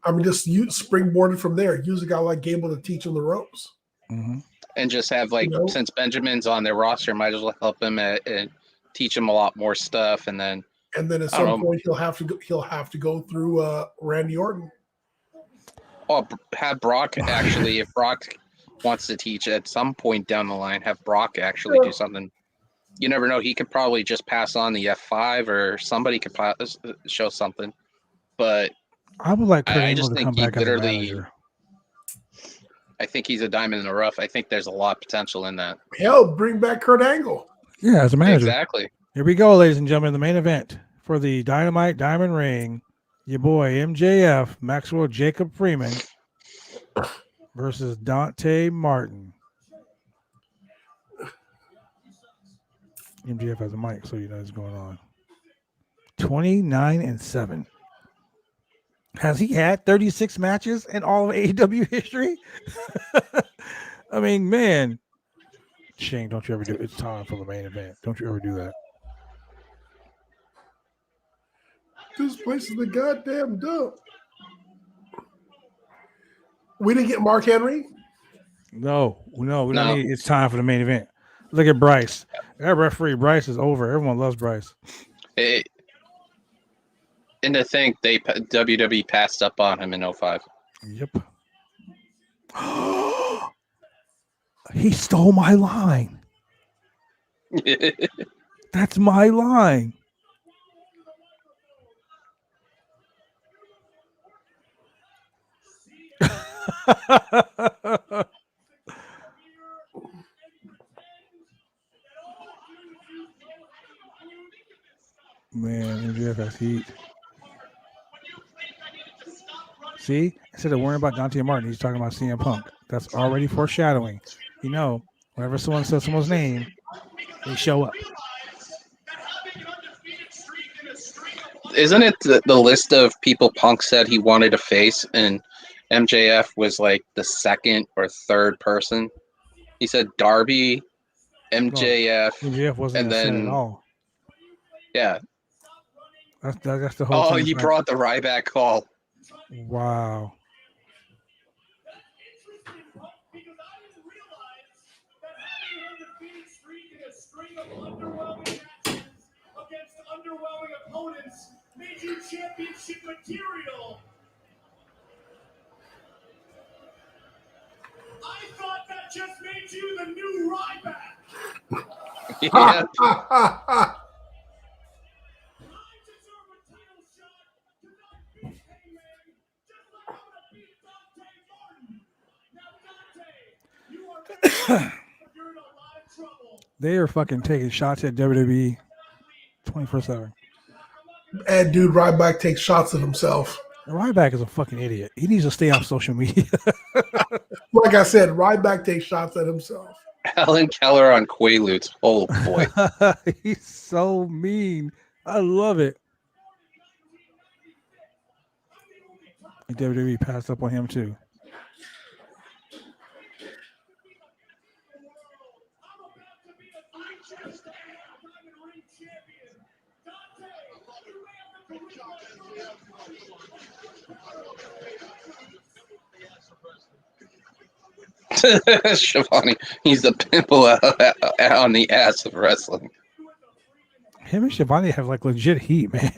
I mean, just springboarded from there. Use a guy like Gable to teach him the ropes. Mm-hmm. And just have, like, since Benjamin's on their roster, might as well help him and teach him a lot more stuff. And then at some point, he'll have to go through Randy Orton. Oh, have Brock actually, if Brock wants to teach at some point down the line, have Brock actually do something. You never know. He could probably just pass on the F5, or somebody could show something. But I would like Kurt I Angle just to think come he back as a literally. manager. I think he's a diamond in the rough. I think there's a lot of potential in that. Hell, bring back Kurt Angle. Yeah, as a manager. Exactly. Here we go, ladies and gentlemen, the main event for the Dynamite Diamond Ring. Your boy MJF, Maxwell Jacob Freeman versus Dante Martin. MJF has a mic, so you know what's going on. 29-7. Has he had 36 matches in all of AEW history? I mean, man. Shane, don't you ever do it. It's time for the main event. Don't you ever do that. This place is the goddamn dump. We didn't get Mark Henry? No. We don't need. It's time for the main event. Look at Bryce. That referee Bryce is over. Everyone loves Bryce. And to think WWE passed up on him in 05. Yep. He stole my line. That's my line. Man, MJF has heat. See, instead of worrying about Dante Martin, he's talking about CM Punk. That's already foreshadowing. You know, whenever someone says someone's name, they show up. Isn't it the list of people Punk said he wanted to face, and MJF was like the second or third person? He said Darby, MJF, MJF wasn't and then at all. Yeah. That's the whole thing. Oh, you brought the Ryback call. Wow. Against underwhelming opponents made you championship material. I thought that just made you the new Ryback. Yeah. They are fucking taking shots at WWE 24/7. And dude, Ryback takes shots of himself. Ryback is a fucking idiot. He needs to stay off social media. Like I said, Ryback takes shots at himself. Helen Keller on Quaaludes. Oh boy. He's so mean. I love it. WWE passed up on him too. Shivani, he's the pimple on the ass of wrestling. Him and Shivani have like legit heat, man.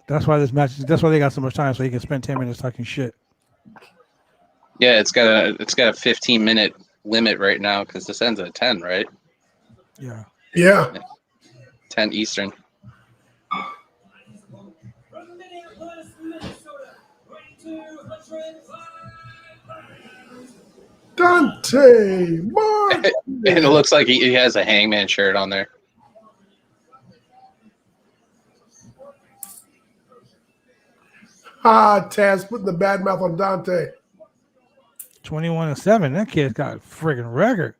That's why this match. That's why they got so much time, so he can spend 10 minutes talking shit. Yeah, it's got a 15-minute limit right now because this ends at 10, right? Yeah. Yeah. 10 Eastern. Dante Martin. And it looks like he has a Hangman shirt on there. Taz putting the bad mouth on Dante. 21-7. That kid's got a friggin' record.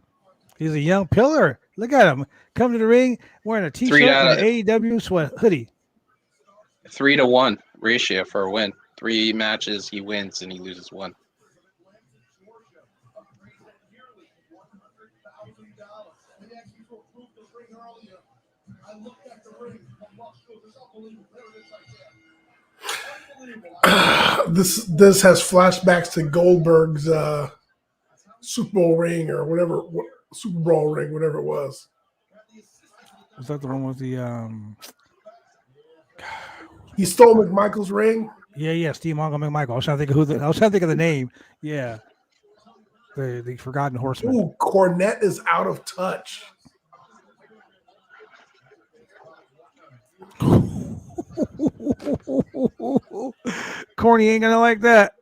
He's a young pillar. Look at him. Come to the ring wearing a t-shirt and an AEW sweat hoodie. 3-1 ratio for a win. 3 matches he wins and he loses 1. This has flashbacks to Goldberg's Super Bowl ring or whatever, Super Bowl ring, whatever it was. Was that the one with the He stole McMichael's ring? Yeah, Steve Mongo McMichael. I was trying to think of I was trying to think of the name. Yeah. The Forgotten Horseman. Ooh, Cornette is out of touch. Corny ain't gonna like that.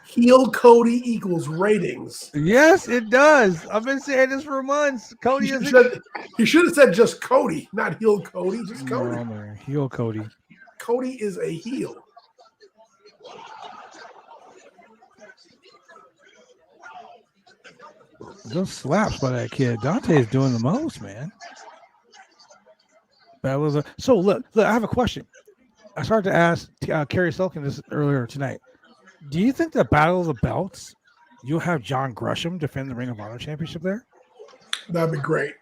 Heel Cody equals ratings. Yes, it does. I've been saying this for months. Cody He should have said just Cody, not heel Cody, just Cody. No, man. Heel Cody. Cody is a heel. Those slaps by that kid. Dante is doing the most, man. So look, I have a question. I started to ask Kerry Sulkin this earlier tonight. Do you think the Battle of the Belts, you'll have John Gresham defend the Ring of Honor Championship there? That'd be great.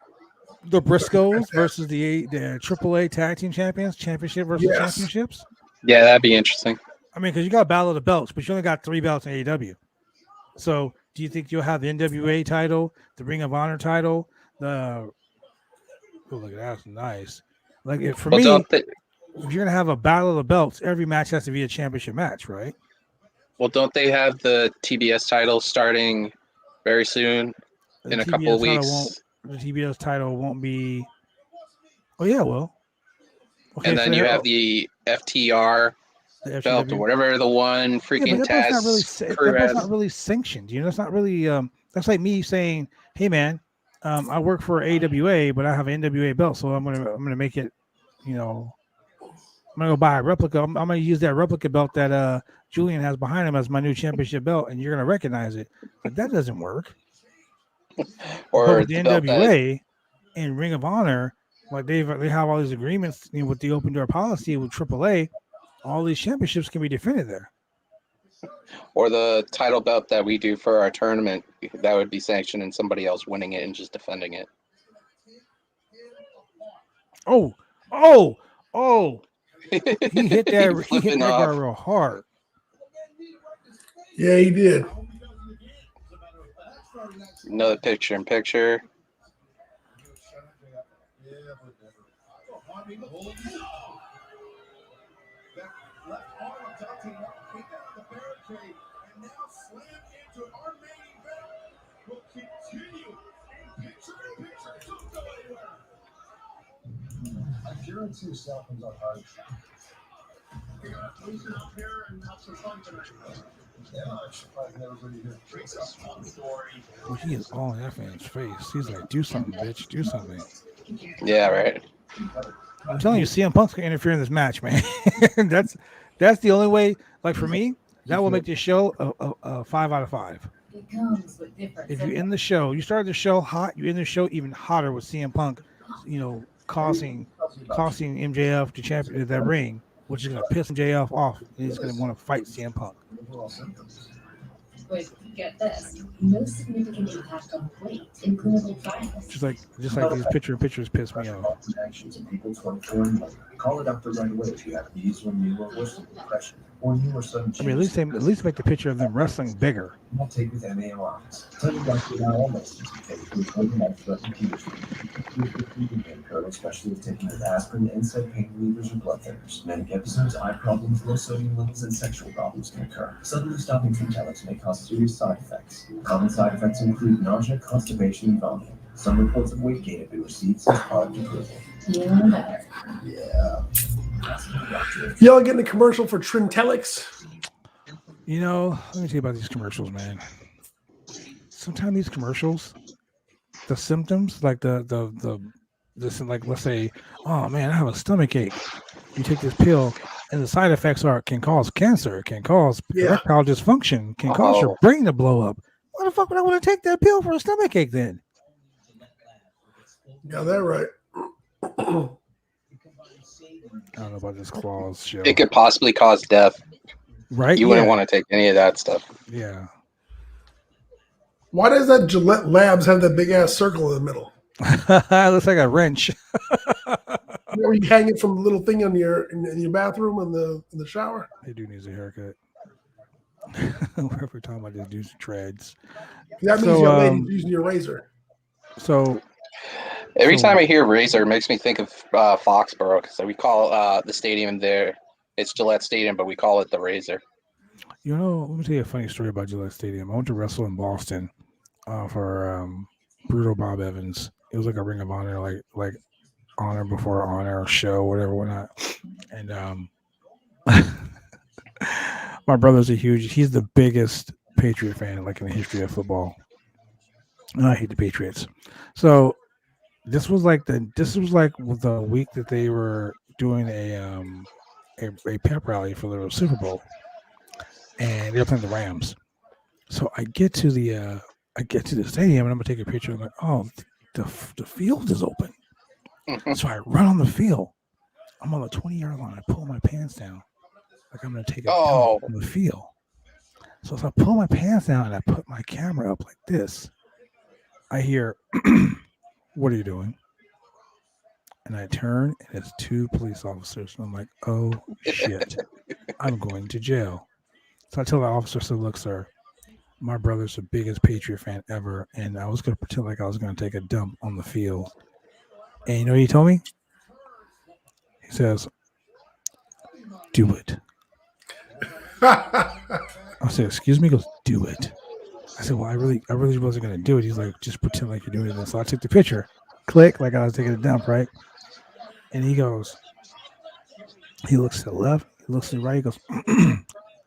The Briscoes versus the AAA Tag Team Champions, Championship versus Championships? Yeah, that'd be interesting. I mean, because you got Battle of the Belts, but you only got 3 belts in AEW. So do you think you'll have the NWA title, the Ring of Honor title, look at that, that's nice. Like if you're gonna have a Battle of the Belts, every match has to be a championship match, right? Well, don't they have the TBS title starting very soon in a couple of weeks? The TBS title won't be. Oh yeah, well. Okay, and then you have the FTR belt or whatever the one freaking Taz that's not really sanctioned. You know, that's not really. That's like me saying, "Hey, man, I work for AWA, but I have an NWA belt, so I'm gonna make it. You know, I'm gonna go buy a replica. I'm gonna use that replica belt that Julian has behind him as my new championship belt, and you're gonna recognize it. But that doesn't work. Or with the NWA and Ring of Honor, like they have all these agreements with the open door policy with AAA. All these championships can be defended there. Or the title belt that we do for our tournament, that would be sanctioned and somebody else winning it and just defending it. Oh! He hit that guy real hard. Yeah, he did. Another picture-in-picture. I guarantee you Southland's on hard. Well, he is all in that man's face. He's like, do something, bitch. Do something. Yeah, right. I'm telling you, CM Punk's gonna interfere in this match, man. that's the only way. Like for me, that will make this show a 5 out of 5. It comes with different. If you end the show, you started the show hot, you end the show even hotter with CM Punk, causing MJF to champion that ring, which is gonna piss MJF off, and he's gonna want to fight CM Punk. But get this, no significant impact on weight in clinical trials. Just like these pictures piss me off. Call a doctor right away if you have these or new or worsening depression or new or sudden I mean, at least make the picture of them wrestling bigger. Not take with MAOIs. Tell your doctor about all medicines you take with overnight-threatening conditions. Especially if taken with aspirin, NSAID pain relievers, or blood thinners. Manic episodes, eye problems, low sodium levels, and sexual problems can occur. Suddenly stopping Trintellix may cause serious side effects. Common side effects include nausea, constipation, and vomiting. Some reports of weight gain have been received since product approval. Feeling better. Yeah. Y'all getting a commercial for Trintellix? Let me tell you about these commercials, man. Sometimes these commercials, the symptoms, like this, like let's say, oh man, I have a stomach ache. You take this pill, and the side effects can cause cancer, can cause erectile dysfunction, can cause your brain to blow up. Why the fuck would I want to take that pill for a stomach ache then? Yeah, that's right. I don't know about this clause show. It could possibly cause death. Right? You wouldn't want to take any of that stuff. Yeah. Why does that Gillette Labs have that big ass circle in the middle? Looks like a wrench. Or you hang it from the little thing in your bathroom in the shower. They do need a haircut. We're talking about this dude's treads. That means your lady's using your razor. So every time I hear Razor, it makes me think of Foxborough, because we call the stadium there. It's Gillette Stadium, but we call it the Razor. Let me tell you a funny story about Gillette Stadium. I went to wrestle in Boston for Brutal Bob Evans. It was like a Ring of Honor, like honor before honor show, whatnot. And my brother's he's the biggest Patriot fan like in the history of football. And I hate the Patriots. So this was like the week that they were doing a pep rally for the Super Bowl, and they're playing the Rams. So I get to the stadium, and I'm gonna take a picture. I'm like, oh, the field is open. So I run on the field. I'm on the 20-yard line. I pull my pants down, like I'm gonna take a dump on the field. So as I pull my pants down and I put my camera up like this, I hear, "What are you doing?" And I turn, and it's 2 police officers. And I'm like, oh, shit. I'm going to jail. So I tell the officer, so look, sir, my brother's the biggest Patriot fan ever, and I was going to pretend like I was going to take a dump on the field. And you know what he told me? He says, do it. I said, excuse me? He goes, do it. I said, well, I really wasn't going to do it. He's like, just pretend like you're doing it. So I took the picture. Click, like I was taking a dump, right? And he goes, he looks to the left, he looks to the right, he goes,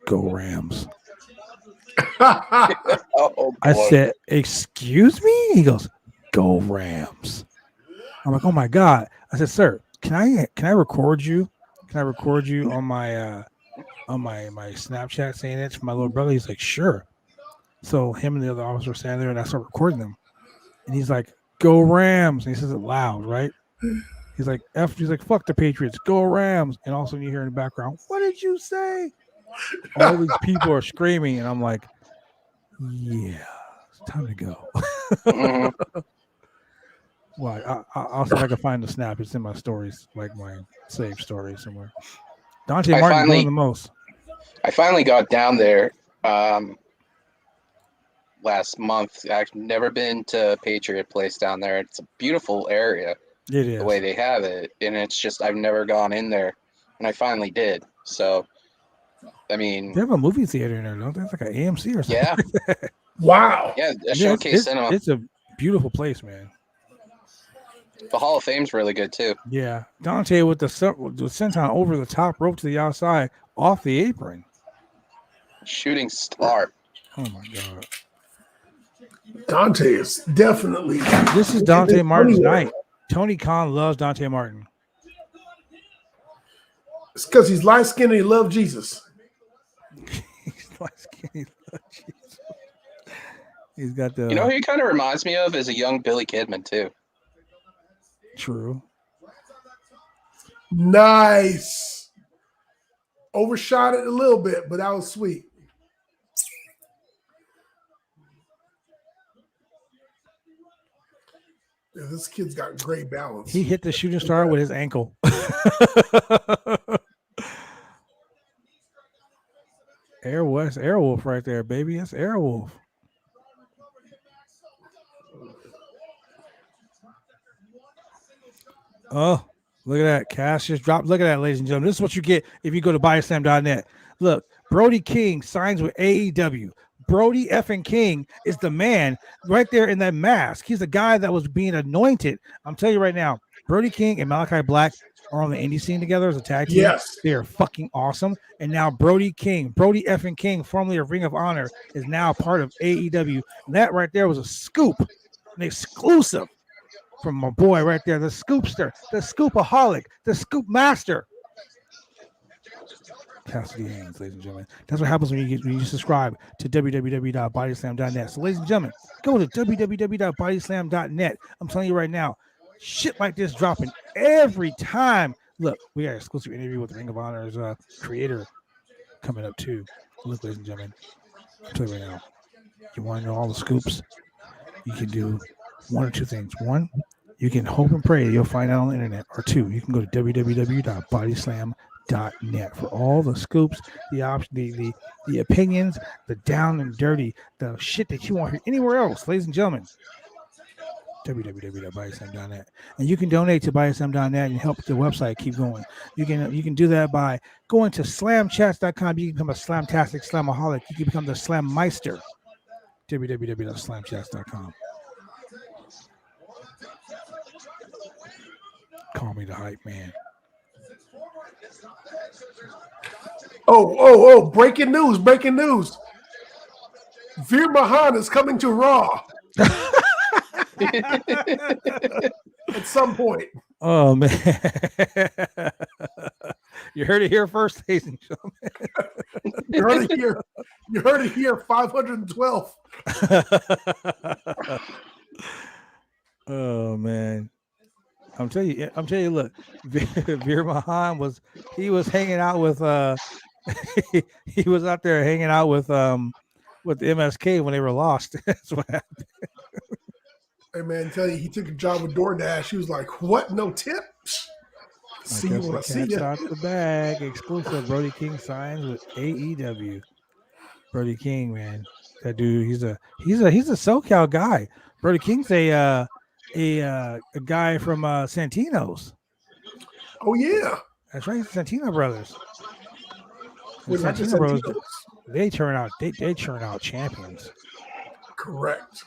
go Rams. I said, excuse me? He goes, go Rams. I'm like, oh my God. I said, sir, can I record you? Can I record you on my Snapchat saying it to my little brother? He's like, sure. So him and the other officer were standing there, and I start recording them. And he's like, go Rams. And he says it loud, right? He's like, fuck the Patriots, go Rams. And all of a sudden you hear in the background, what did you say? All these people are screaming, and I'm like, yeah, it's time to go. Well, I'll see if I can find the snap. It's in my stories, like my saved story somewhere. Dante Martin doing the most. I finally got down there last month. I've never been to Patriot Place down there. It's a beautiful area. It is. The way they have it. And it's just, I've never gone in there. And I finally did. So, I mean. They have a movie theater in there, don't they? It's like an AMC or something. Yeah. Wow. Yeah, a showcase cinema. It's a beautiful place, man. The Hall of Fame's really good, too. Yeah. Dante with the senton over the top rope to the outside, off the apron. Shooting star. Oh, my God. Dante is definitely. This is Dante Martin's night. Tony Khan loves Dante Martin. It's because he's light skinned and he loves Jesus. He's light skinned. He's got the. You know who he kind of reminds me of is a young Billy Kidman too. True. Nice. Overshot it a little bit, but that was sweet. Yeah, this kid's got great balance. He hit the shooting star with his ankle. Airwolf right there, baby. That's Airwolf. Oh, look at that. Cash just dropped. Look at that, ladies and gentlemen. This is what you get if you go to bodyslam.net. Look, Brody King signs with AEW. Brody effing King is the man right there in that mask. He's the guy that was being anointed. I'm telling you right now, Brody King and Malachi Black are on the indie scene together as a tag team. Yes. They are fucking awesome. And now Brody effing King, formerly of Ring of Honor, is now part of AEW. And that right there was a scoop, an exclusive from my boy right there, the scoopster, the scoopaholic, the scoop master. Cassidy Haynes, ladies and gentlemen. That's what happens when you subscribe to www.bodyslam.net. So, ladies and gentlemen, go to www.bodyslam.net. I'm telling you right now, shit like this dropping every time. Look, we got an exclusive interview with Ring of Honor's creator coming up too. Look, ladies and gentlemen, I'm telling you right now, you want to know all the scoops? You can do one or two things. One, you can hope and pray you'll find out on the internet. Or two, you can go to www.bodyslam.net for all the scoops, the opinions, the down and dirty, the shit that you won't hear anywhere else, ladies and gentlemen. www.bodyslam.net, and you can donate to bodyslam.net and help the website keep going. You can do that by going to slamchats.com. You can become a slamtastic slamaholic. You can become the slammeister. www.slamchats.com. Call me the hype man. Oh, breaking news. Veer Mahan is coming to Raw. At some point. Oh, man. You heard it here first, ladies and gentlemen. You heard it here, 512. Oh, man. I'm telling you, look, Veer Mahan was hanging out with he was out there hanging out with the MSK when they were lost. That's what happened. Hey man, tell you, he took a job with DoorDash. He was like, "What? No tip? See you when I see you." Out the bag, exclusive. Brody King signs with AEW. Brody King, man, that dude, he's a SoCal guy. Brody King's a guy from Santino's. Oh yeah, that's right, Santino brothers. Well, Santino brothers, they churn out champions. Correct.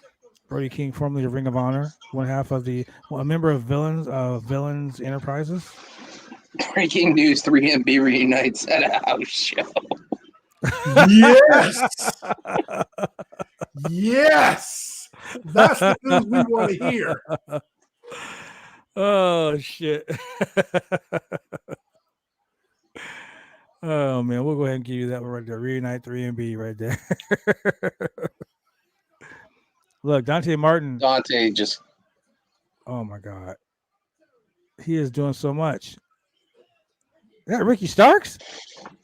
Brody King, formerly of Ring of Honor, a member of Villains Enterprises. Breaking news: 3MB reunites at a house show. Yes. Yes. That's the news we want to hear. Oh shit. Oh man, we'll go ahead and give you that one right there. Reunite 3MB right there. Look, Dante Martin. Dante just. Oh my God. He is doing so much. Is that Ricky Starks?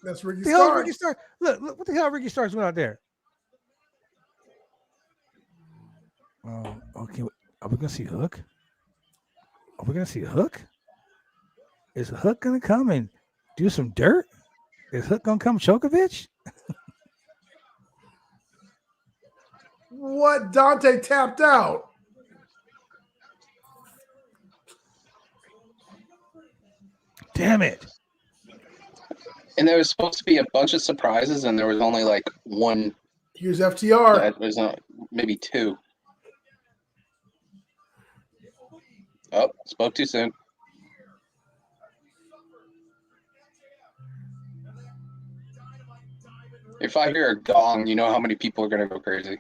That's Ricky What the hell, Starks. Ricky Starks. Look, what the hell Ricky Starks went out there? Oh, okay. Are we gonna see Hook? Is Hook gonna come and do some dirt? Is Hook gonna come Chokovich? What? Dante tapped out. Damn it. And there was supposed to be a bunch of surprises, and there was only like one. Here's FTR. That was maybe two. Oh, spoke too soon. If I hear a gong, you know how many people are going to go crazy.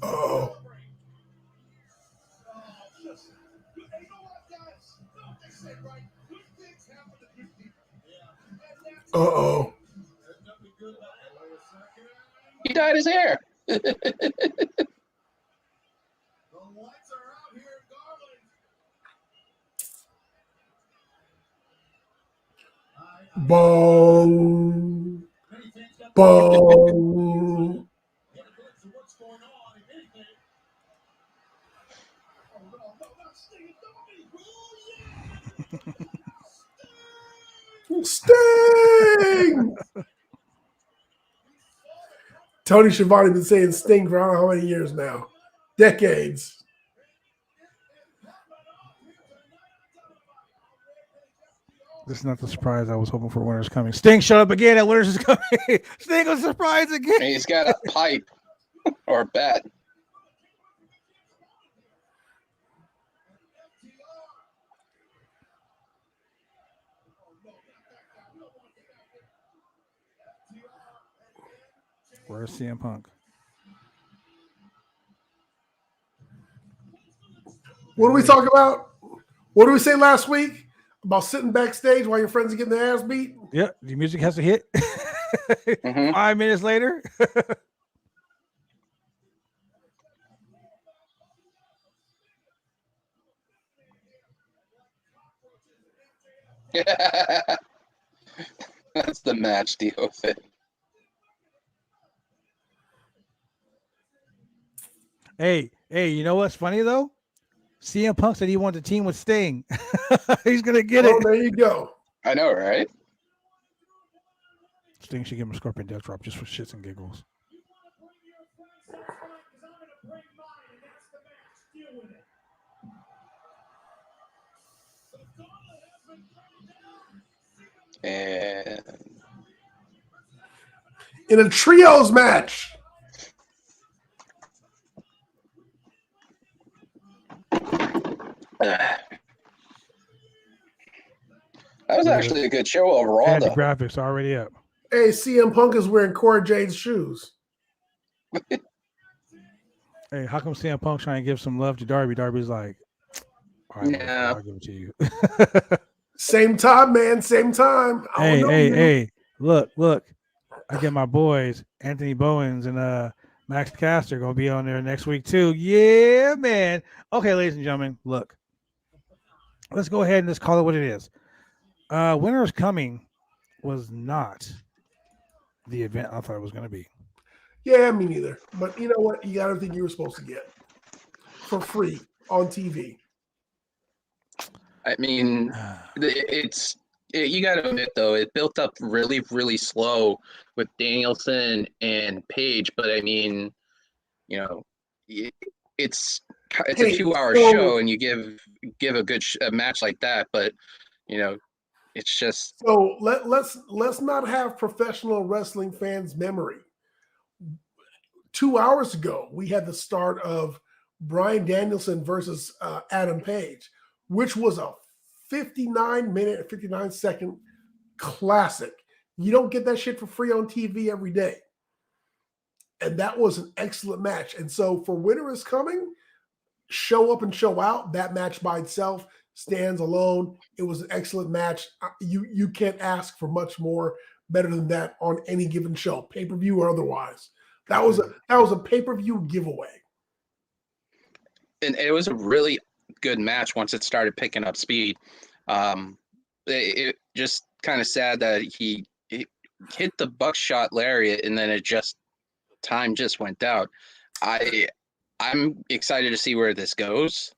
Oh. Uh-oh. He dyed his hair. Boom. Boom. Sting! Tony Schiavone been saying Sting for I don't know how many years now. Decades. This is not the surprise I was hoping for. Winter's coming. Sting showed up again. And Winter's is coming. Sting was surprised again. And he's got a pipe or a bat. Where's CM Punk? What do we talk about? What did we say last week about sitting backstage while your friends are getting their ass beat? Yeah, the music has to hit. 5 minutes later. That's the match deal fit. Hey, you know what's funny though? CM Punk said he wanted to team with Sting. He's gonna get it. There you go. I know, right? Sting should give him a Scorpion Death Drop just for shits and giggles. And in a trios match. That was actually a good show overall. And the though. graphics are already up. Hey, CM Punk is wearing Cora Jade's shoes. Hey, how come CM Punk trying to give some love to Darby? Darby's like, all right, Yeah. I'll give it to you. Same time, man. Same time. Hey, look. I get my boys, Anthony Bowens and Max Caster, gonna be on there next week too. Yeah, man. Okay, ladies and gentlemen, look. Let's go ahead and just call it what it is. Winter's Coming was not the event I thought it was gonna be. Yeah, me neither. But you know what? You got everything you were supposed to get for free on TV. I mean, you got to admit though, it built up really, really slow with Danielson and Page. But I mean, you know, it's a 2-hour show, and you give a good a match like that. But you know, it's just so let's not have professional wrestling fans' memory. 2 hours ago, we had the start of Bryan Danielson versus Adam Page, which was a 59-minute and 59-second classic. You don't get that shit for free on TV every day. And that was an excellent match. And so for Winter is Coming, show up and show out. That match by itself stands alone. It was an excellent match. You can't ask for much more better than that on any given show, pay-per-view or otherwise. That was a pay-per-view giveaway. And it was a really good match once it started picking up speed. It just kind of sad that he hit the buckshot lariat and then time just went out. I'm excited to see where this goes.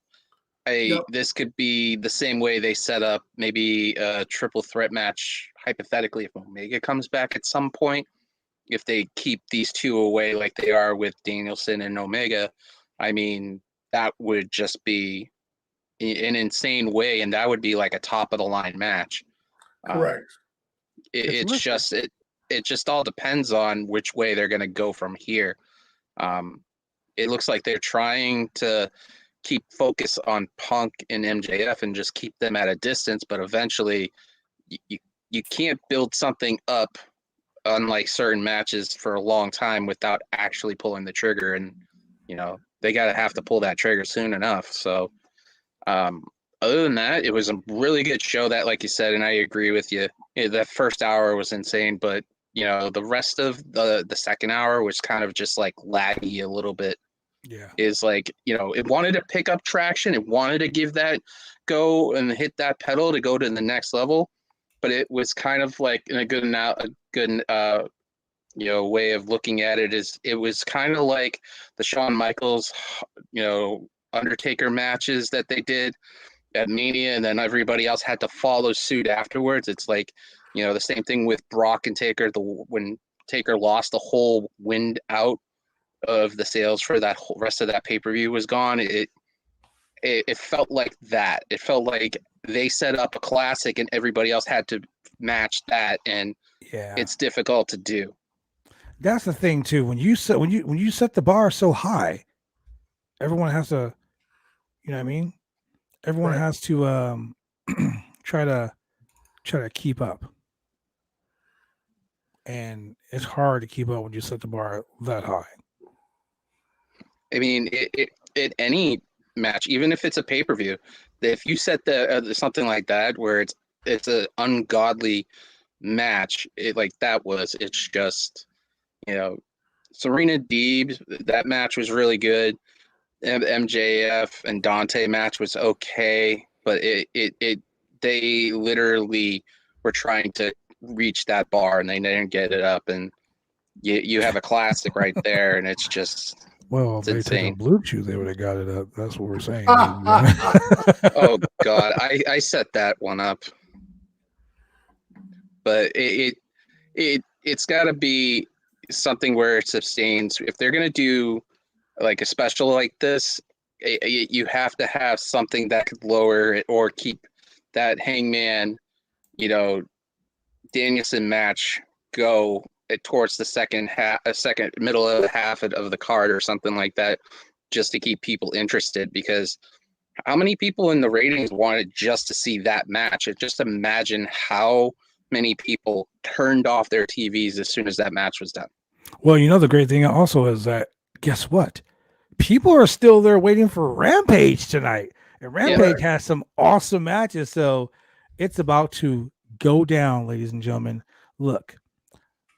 This could be the same way they set up maybe a triple threat match, hypothetically, if Omega comes back at some point. If they keep these two away like they are with Danielson and Omega, I mean, that would just be an insane way, and that would be like a top of the line match. Correct. It just all depends on which way they're going to go from here. It looks like they're trying to keep focus on Punk and MJF and just keep them at a distance, but eventually you can't build something up, unlike certain matches, for a long time without actually pulling the trigger. And, you know, they have to pull that trigger soon enough. So other than that, it was a really good show. That, like you said, and I agree with you. That first hour was insane, but the rest of the second hour was kind of just like laggy a little bit. Yeah. Is like, it wanted to pick up traction. It wanted to give that go and hit that pedal to go to the next level, but it was kind of like, in a good way of looking at it, is it was kind of like the Shawn Michaels, Undertaker matches that they did at Mania, and then everybody else had to follow suit afterwards. It's like, the same thing with Brock and Taker. When Taker lost, the whole wind out of the sales for that whole rest of that pay-per-view was gone. It felt like that. It felt like they set up a classic and everybody else had to match that, and it's difficult to do. That's the thing too. When you set the bar so high, everyone has to, you know what I mean? Everyone has to try to keep up. And it's hard to keep up when you set the bar that high. I mean, it any match, even if it's a pay-per-view, if you set something like that where it's an ungodly match, it's just, Serena Deeb, that match was really good. MJF and Dante match was okay, but they literally were trying to reach that bar and they didn't get it up, and you have a classic right there, and it's just, well, if they insane. took a Blue Chew, they would have got it up. That's what we're saying. Oh God, I set that one up, but it's got to be something where it sustains. If they're gonna do like a special like this, you have to have something that could lower it or keep that Hangman, Danielson match go towards the middle of the half of the card or something like that, just to keep people interested. Because how many people in the ratings wanted just to see that match? Just imagine how many people turned off their TVs as soon as that match was done. Well, the great thing also is that, guess what? People are still there waiting for Rampage tonight. And Rampage has some awesome matches. So it's about to go down, ladies and gentlemen. Look,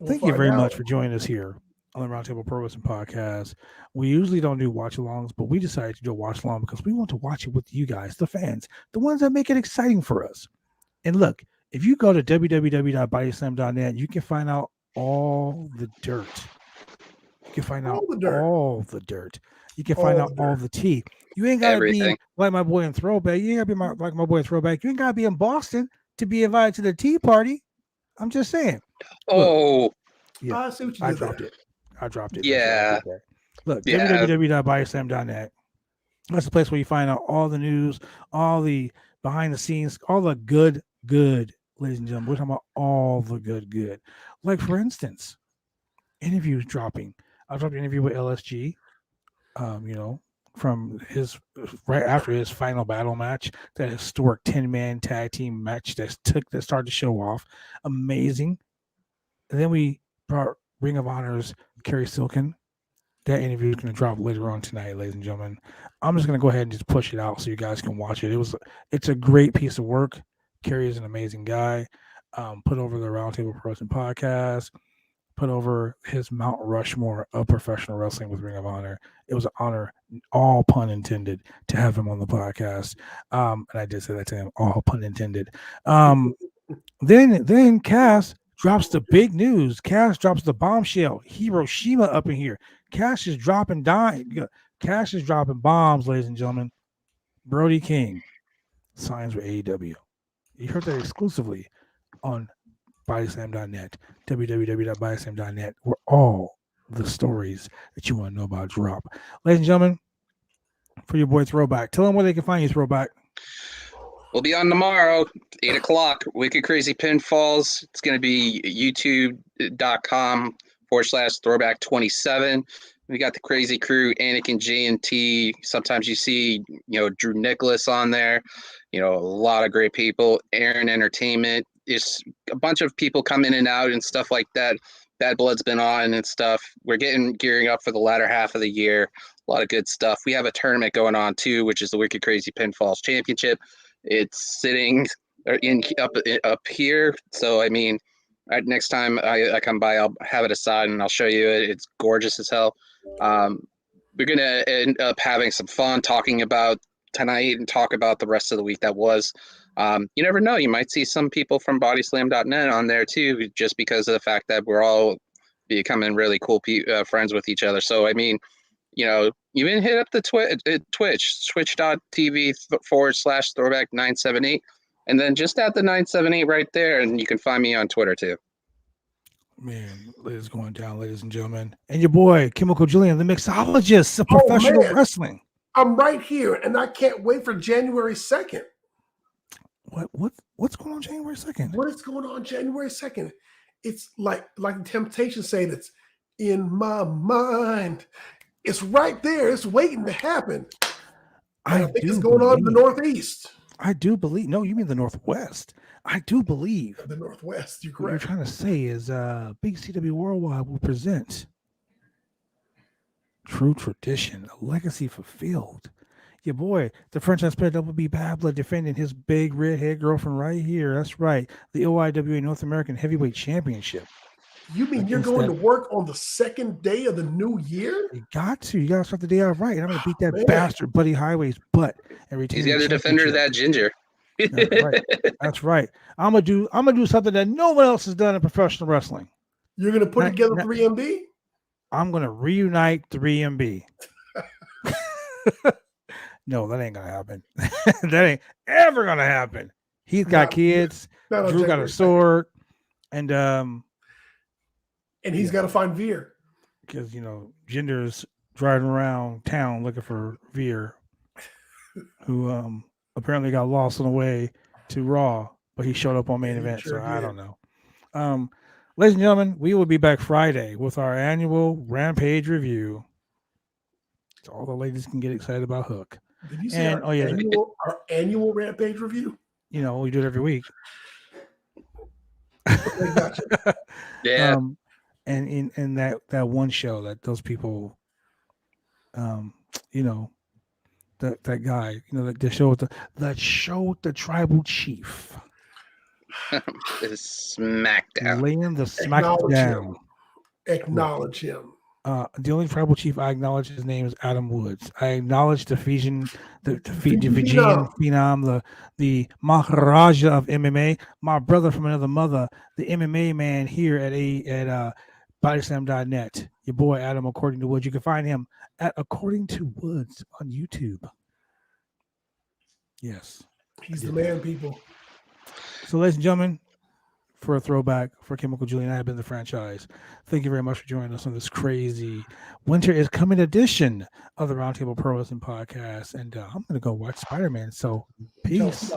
thank you very much for joining us here on the Roundtable Pro Wrestling Podcast. We usually don't do watch-alongs, but we decided to do a watch-along because we want to watch it with you guys, the fans, the ones that make it exciting for us. And look, if you go to www.bodyslam.net, you can find out all the dirt. You can find out all the dirt. You can find out all the tea. You ain't got to be like my boy in Throwback. You ain't got to be like my boy in Throwback. You ain't got to be in Boston to be invited to the tea party. I'm just saying. Look, I see what you I did dropped there. it. I dropped it. Yeah. Look, www.bodyslam.net. That's the place where you find out all the news, all the behind the scenes, all the good, ladies and gentlemen. We're talking about all the good. Like, for instance, interviews dropping. I dropped an interview with LSG, from his right after his final battle match, that historic 10-man tag team match that started to show off. Amazing. And then we brought Ring of Honor's Kerry Silken. That interview is going to drop later on tonight, ladies and gentlemen. I'm just going to go ahead and just push it out so you guys can watch it. It's a great piece of work. Kerry is an amazing guy. Put over the Roundtable Pro Wrestling Podcast. Put over his Mount Rushmore of professional wrestling with Ring of Honor. It was an honor, all pun intended, to have him on the podcast. And I did say that to him, all pun intended. Then Cass drops the big news. Cass drops the bombshell. Hiroshima up in here. Cash is dropping Cash is dropping bombs, ladies and gentlemen. Brody King signs with AEW. You heard that exclusively on bodyslam.net, www.bodyslam.net, where all the stories that you want to know about drop. Ladies and gentlemen, for your boy Throwback, tell them where they can find you, Throwback. We'll be on tomorrow, 8 o'clock, Wicked Crazy Pinfalls. It's going to be youtube.com/throwback27. We got the crazy crew, Anakin, J&T. Sometimes you see, Drew Nicholas on there. A lot of great people. Aaron Entertainment. It's a bunch of people come in and out and stuff like that. Bad Blood's been on and stuff. We're gearing up for the latter half of the year. A lot of good stuff. We have a tournament going on too, which is the Wicked Crazy Pinfalls Championship. It's sitting up here. So I mean, next time I come by, I'll have it aside and I'll show you it. It's gorgeous as hell. We're gonna end up having some fun talking about tonight and talk about the rest of the week that was. You never know, you might see some people from bodyslam.net on there too, just because of the fact that we're all becoming really cool friends with each other. So I mean, you know, even hit up the twitch.tv/throwback978, and then just add the 978 right there, and you can find me on Twitter too. Man, it is going down, ladies and gentlemen. And your boy, Chemical Julian, the mixologist of professional wrestling. I'm right here, and I can't wait for January 2nd. What's going on January 2nd? What is going on January 2nd? It's like the Temptation saying it's in my mind. It's right there. It's waiting to happen. I think it's going on in the Northeast. I do believe. No, you mean the Northwest. I do believe. The Northwest. You're What you're correct. trying to say is Big CW Worldwide will present True Tradition, a legacy fulfilled. Your boy, the franchise player WB Babla, defending his big redhead girlfriend right here. That's right. The OIWA North American Heavyweight Championship. You mean you're going to work on the second day of the new year? You got to. You got to start the day out right. And I'm going to beat that bastard Buddy Highway's butt and retain. He's got a defender of that ginger. That's right. That's right. I'm gonna do something that no one else has done in professional wrestling. You're gonna put together 3MB? I'm gonna reunite 3MB. No, that ain't gonna happen. That ain't ever gonna happen. He's got kids. Drew got a sword, and he's got to find Veer because Jinder's driving around town looking for Veer, who apparently got lost on the way to Raw, but he showed up on main event. Sure so I did. don't know. Ladies and gentlemen, we will be back Friday with our annual Rampage review. So all the ladies can get excited about Hook. Did you say our annual Rampage review? We do it every week. Okay, gotcha. Yeah. And in that one show that those people, that guy, that showed the tribal chief. Smackdown. Laying the smackdown. Acknowledge him. The only tribal chief I acknowledge, his name is Adam Woods. I acknowledge the Fijian phenom, the Maharaja of MMA, my brother from another mother, the MMA man here at bodyslam.net. Your boy Adam, According to Woods. You can find him at According to Woods on YouTube. Yes, he's the man, people. So, ladies and gentlemen, for a throwback for Chemical Julian, I have been the franchise. Thank you very much for joining us on this crazy winter is coming edition of the Roundtable Pro Wrestling Podcast. And I'm going to go watch Spider-Man. So, peace.